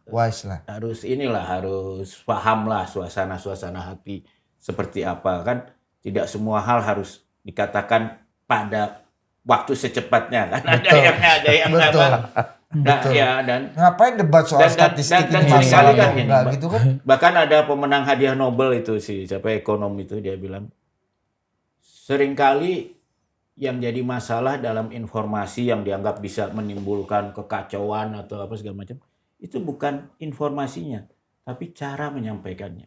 Wise lah. harus paham lah suasana hati seperti apa kan. Tidak semua hal harus dikatakan pada waktu secepatnya kan. Ada yang Betul. Nah, ya dan Ngapain debat soal statistik dan ini seringkali kan masalah? gini, Nggak Mbak. gitu kan? Bahkan ada pemenang hadiah Nobel itu siapa ekonom itu dia bilang seringkali yang jadi masalah dalam informasi yang dianggap bisa menimbulkan kekacauan atau apa segala macam itu bukan informasinya tapi cara menyampaikannya.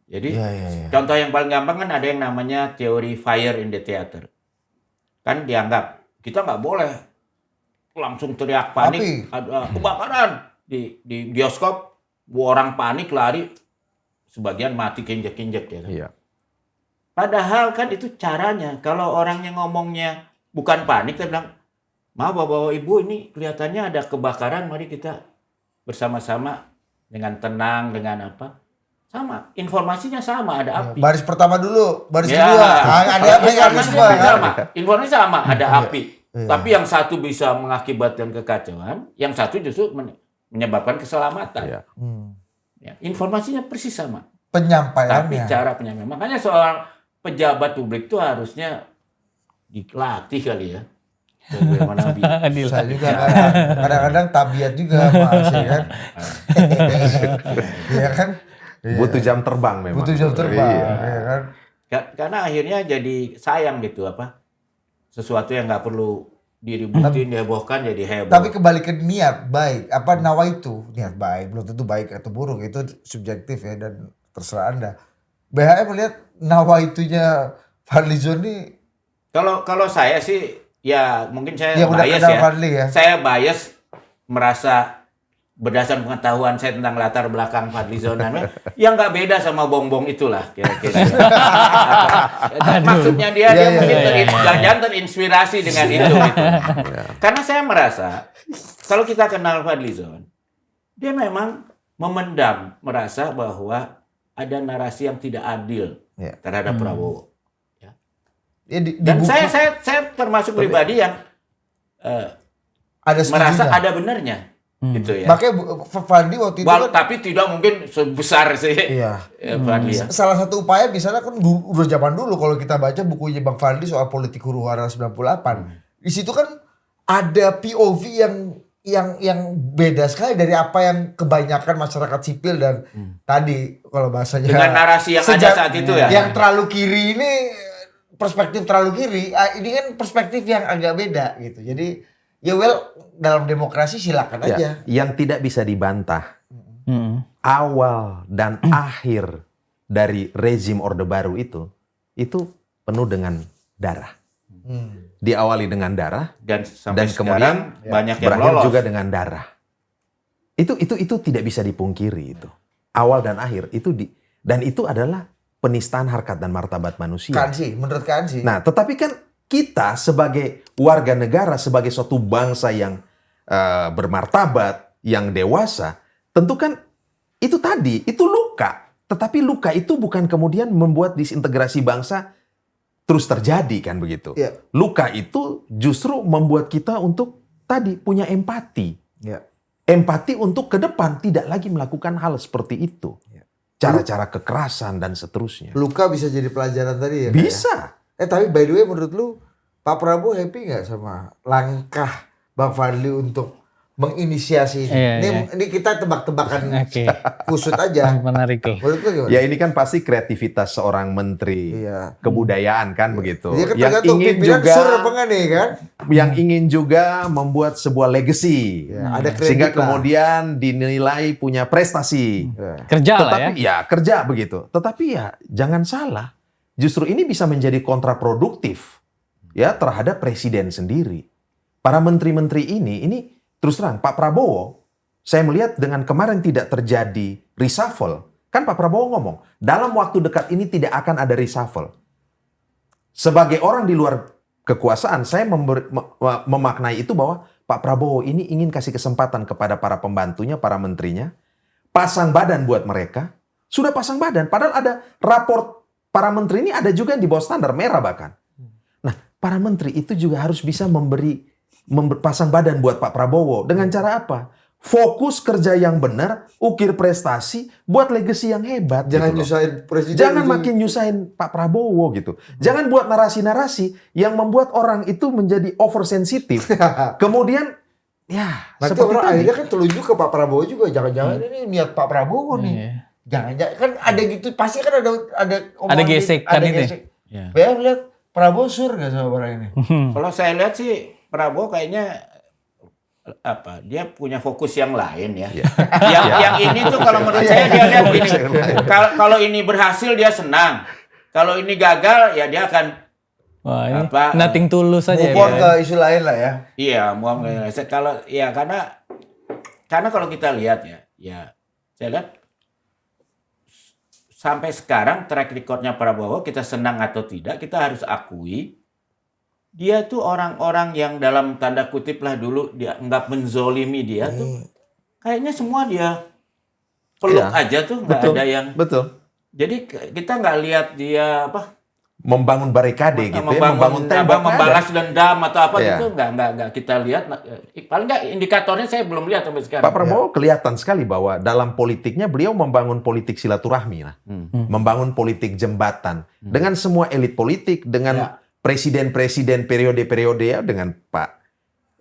Jadi contoh yang paling gampang kan ada yang namanya teori fire in the theater. Kan dianggap kita nggak boleh langsung teriak panik, ada kebakaran di bioskop, orang panik lari, sebagian mati kinjek-kinjek ya. Iya. Padahal kan itu caranya. Kalau orangnya ngomongnya bukan panik, dia bilang, maaf bapak ibu ini kelihatannya ada kebakaran, mari kita bersama-sama dengan tenang, dengan apa. Sama, informasinya sama, ada api. Baris pertama dulu, baris Ya. kedua. Ada mekanisme kan? sama. Informasi sama, ada api. Tapi yang satu bisa mengakibatkan kekacauan, yang satu justru menyebabkan keselamatan. Iya. Ya, informasinya persis sama. Penyampaiannya. Tapi cara penyampaian. Makanya soal pejabat publik itu harusnya dilatih kali ya. Bagaimana Saya juga kadang-kadang tabiat juga Mas ya kan. Iya kan? Butuh jam terbang memang. Butuh jam terbang Iya. ya kan. Karena akhirnya jadi sayang gitu apa. Sesuatu yang nggak perlu diributin, dihebohkan jadi heboh. Tapi kembali ke niat baik, apa nawa itu niat baik, belum tentu baik atau buruk itu subjektif ya dan terserah Anda. BHM melihat nawa itunya Fadlizon ini Kalau saya sih ya mungkin saya ya udah bias kenal ya. Fadli ya. Saya bias merasa berdasarkan pengetahuan saya tentang latar belakang Fadlizon yang nggak beda sama bongbong itulah kira-kira. Maksudnya dia mungkin jangan terinspirasi dengan itu. Gitu. Karena saya merasa kalau kita kenal Fadlizon, dia memang memendam, merasa bahwa ada narasi yang tidak adil terhadap Prabowo. Ya, Dan saya termasuk pribadi yang ada merasa setujunya. ada benernya, gitu ya. Makanya Fadli waktu itu kan, Tapi tidak mungkin sebesar sih. iya. Fadli ya. Salah satu upaya misalnya kan udah zaman dulu kalau kita baca bukunya Bang Fadli soal politik huru-hara 98. Di situ kan ada POV yang beda sekali dari apa yang kebanyakan masyarakat sipil dan tadi kalau bahasanya Dengan narasi yang ada saat itu ya. Yang terlalu kiri ini perspektif terlalu kiri, ini kan perspektif yang agak beda gitu. Jadi ya dalam demokrasi silakan aja. Yang tidak bisa dibantah awal dan akhir dari rezim Orde Baru itu penuh dengan darah. Diawali dengan darah Dan sampai dan sekarang kemudian banyak yang berakhir lolos. juga dengan darah. Itu tidak bisa dipungkiri itu. Awal dan akhir dan itu adalah penistaan harkat dan martabat manusia. Menurut Kansi. Nah, tetapi kan kita sebagai warga negara, sebagai suatu bangsa yang bermartabat, yang dewasa, tentu kan itu tadi, itu luka. Tetapi luka itu bukan kemudian membuat disintegrasi bangsa terus terjadi kan begitu. Iya. Luka itu justru membuat kita untuk tadi punya empati. Ya. Empati untuk ke depan tidak lagi melakukan hal seperti itu. Cara-cara kekerasan dan seterusnya. Luka bisa jadi pelajaran tadi ya? Bisa. Tapi by the way menurut lu Pak Prabowo happy nggak sama langkah Bang Fadli untuk menginisiasi ini? Ini kita tebak-tebakan kusut aja. Menarik tuh. Menurut lu gimana? Ya ini kan pasti kreativitas seorang menteri kebudayaan kan begitu. Dia kan Yang tergantung ingin pimpinan juga sur apa enggak nih kan? yang ingin juga membuat sebuah legacy. Ada kredit Sehingga lah. kemudian dinilai punya prestasi. Kerja lah ya. Tetapi ya kerja begitu. Tetapi ya jangan salah. Justru ini bisa menjadi kontraproduktif ya terhadap presiden sendiri. Para menteri-menteri ini terus terang Pak Prabowo, saya melihat dengan kemarin tidak terjadi reshuffle. Kan Pak Prabowo ngomong, dalam waktu dekat ini tidak akan ada reshuffle. Sebagai orang di luar kekuasaan, saya memaknai itu bahwa Pak Prabowo ini ingin kasih kesempatan kepada para pembantunya, para menterinya, pasang badan buat mereka. Sudah pasang badan, padahal ada raport para menteri ini ada juga yang di bawah standar merah bahkan. Nah, para menteri itu juga harus bisa pasang badan buat Pak Prabowo. Dengan cara apa? Fokus kerja yang benar, ukir prestasi, buat legacy yang hebat. Jangan gitu loh. nyusahin presiden. Jangan makin nyusahin Pak Prabowo gitu. Jangan buat narasi-narasi yang membuat orang itu menjadi oversensitif. Kemudian ya Nanti seperti orang tadi. akhirnya kan terunjuk ke Pak Prabowo juga. Jangan-jangan ini niat Pak Prabowo nih. Jangan-jangan kan ada gitu. Pasti kan ada Ada gesekan itu. Ya. Ya lihat Prabowo sur nggak sama orang ini? Kalau saya lihat sih Prabowo kayaknya dia punya fokus yang lain ya. Yang ini tuh kalau menurut saya dia lihat gini. Kalau ini berhasil dia senang. Kalau ini gagal ya dia akan Wah, ini nothing tulus aja Move on ke isu lain lah ya. Iya, mau kalau ya karena kalau kita lihat ya saya lihat sampai sekarang track recordnya Prabowo kita senang atau tidak kita harus akui dia tuh orang-orang yang dalam tanda kutip lah dulu dia anggap menzolimi dia tuh kayaknya semua dia peluk aja tuh nggak ada yang Betul. jadi kita nggak lihat dia Membangun barikade gitu ya, membangun tembok. membalas dendam atau apa gitu nggak kita lihat paling nggak indikatornya saya belum lihat sampai sekarang. Pak Prabowo kelihatan sekali bahwa dalam politiknya beliau membangun politik silaturahmi lah. Membangun politik jembatan dengan semua elit politik, dengan presiden-presiden periode-periode ya, dengan Pak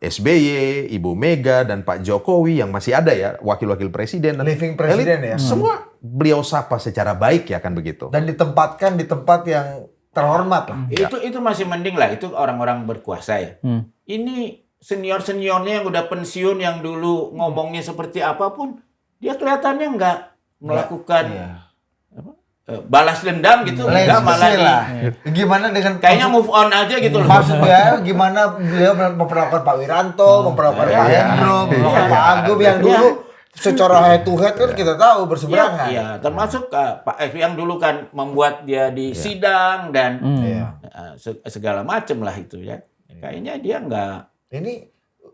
SBY, Ibu Mega dan Pak Jokowi yang masih ada ya, wakil-wakil presiden dan Living presiden ya. Semua beliau sapa secara baik ya kan begitu. Dan ditempatkan di tempat yang terhormat lah. Itu masih mending lah, itu orang-orang berkuasa ya. Ini senior-seniornya yang udah pensiun yang dulu ngomongnya seperti apapun, dia kelihatannya nggak melakukan balas dendam gitu, enggak malah Gimana dengan kayaknya move on aja gitu loh. Maksudnya gimana beliau memperlakukan Pak Wiranto, memperlakukan Pak Hendro, memperlakukan Pak Agung yang dulu secara head to head kan kita tahu berseberangan. Iya, termasuk Pak F yang dulu kan membuat dia di sidang dan segala macam lah itu ya. Kayaknya dia nggak. Ini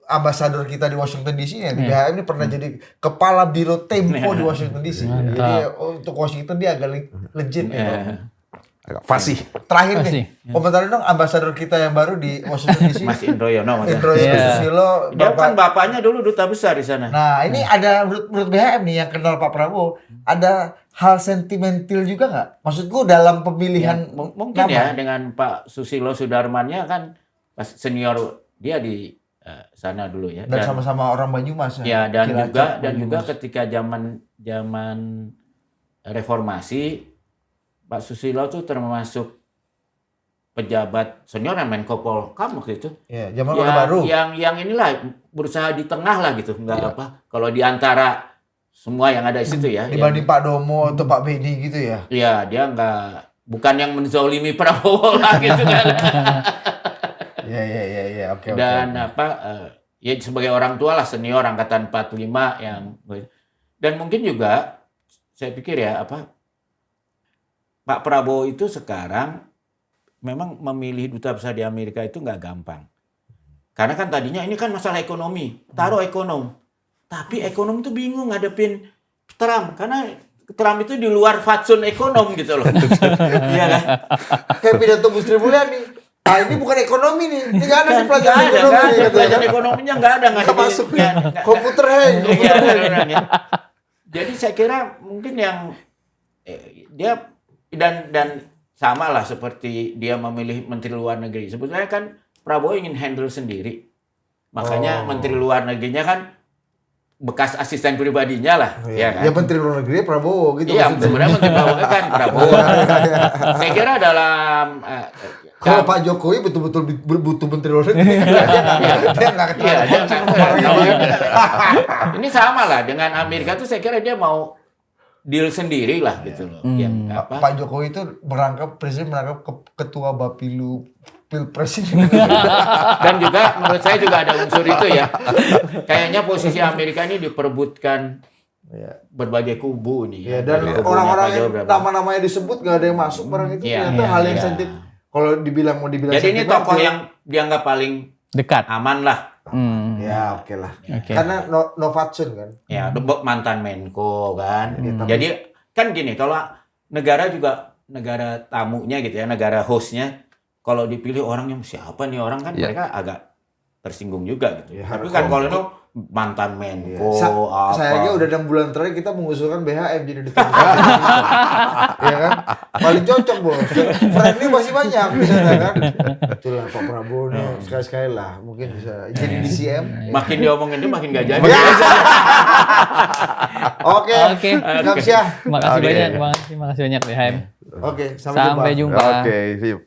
ambasador kita di Washington DC ya. Di BHM ini pernah jadi kepala biro Tempo di Washington DC. Jadi untuk Washington dia agak legit gitu. Agak fasih. Terakhir nih, komentarin dong ambasador kita yang baru di Washington DC. Mas Indroyono. Indroyono Susilo. Dia kan bapaknya dulu duta besar di sana. Nah, ini ada menurut BHM nih yang kenal Pak Prabowo, ada hal sentimental juga nggak? Maksudku dalam pemilihan Mungkin nama. ya dengan Pak Susilo Sudarmannya kan pas senior dia di sana dulu ya. Dan sama-sama orang Banyumas Ya, dan Cilacap, juga Banyumas. ketika zaman reformasi Pak Susilo tuh termasuk pejabat senior yang Menko Polhukam waktu itu. Ya, zaman Orde Baru. Yang inilah berusaha di tengah lah gitu, enggak apa. Kalau di antara semua yang ada di situ ya. Dibanding Pak Domo atau Pak Beni gitu ya. Iya, dia bukan yang menzolimi Prabowo lah gitu kan. Ya, oke. Dan ya sebagai orang tua lah, senior angkatan 45 yang, dan mungkin juga saya pikir ya Pak Prabowo itu sekarang memang memilih duta besar di Amerika itu nggak gampang. Karena kan tadinya ini kan masalah ekonomi, taruh ekonom. Tapi ekonom itu bingung ngadepin Trump karena Trump itu di luar fatsun ekonom gitu loh. Iya kan? Kayak pidato Bu Sri Mulyani. Ini bukan ekonomi nih. Ini nggak ada di pelajaran ekonomi. Nggak ada, gitu. pelajaran ekonominya nggak ada. Nggak masuk nih. Komputer hang. Iya, ya. Jadi saya kira mungkin yang dia dan sama lah seperti dia memilih menteri luar negeri. Sebetulnya kan Prabowo ingin handle sendiri. Makanya menteri luar negerinya kan bekas asisten pribadinya lah. Ya, kan? Ya menteri luar negeri Prabowo gitu. Iya, maksudnya. sebenarnya menteri Prabowo kan Prabowo. Saya kira dalam Kalau Pak Jokowi betul-betul butuh menteri luar negeri. Dia nggak ini sama lah dengan Amerika tuh saya kira dia mau deal sendiri lah gitu loh. Pak Jokowi itu presiden merangkap ketua Bapilu Pilpres ini. Dan juga menurut saya juga ada unsur itu ya. Kayaknya posisi Amerika ini diperebutkan berbagai kubu nih. Ya, dan orang-orang yang nama-namanya disebut nggak ada yang masuk barang itu. Ternyata hal yang sensitif. Kalau mau dibilang jadi ini tokoh yang dianggap paling dekat, aman lah. Ya oke lah. Okay. Karena no fatsun kan. Ya, mantan Menko kan. Jadi kan gini, kalau negara tamunya gitu ya, negara hostnya, kalau dipilih orang yang siapa nih orang kan mereka agak tersinggung juga gitu. Ya, tapi kan kalau itu mantan Menko saya aja udah 6 bulan terakhir kita mengusulkan BHM jadi duta besar. Ya kan? Paling cocok bos. Friendly masih banyak di sana kan. Itulah Pak Prabowo nih sekali-sekali lah mungkin bisa jadi DCM. Makin diomongin dia makin gak jadi. Oke. Kamsyah. Makasih banyak, makasih banyak BHM. Oke, sampai jumpa. Sampai jumpa. Oke, sip.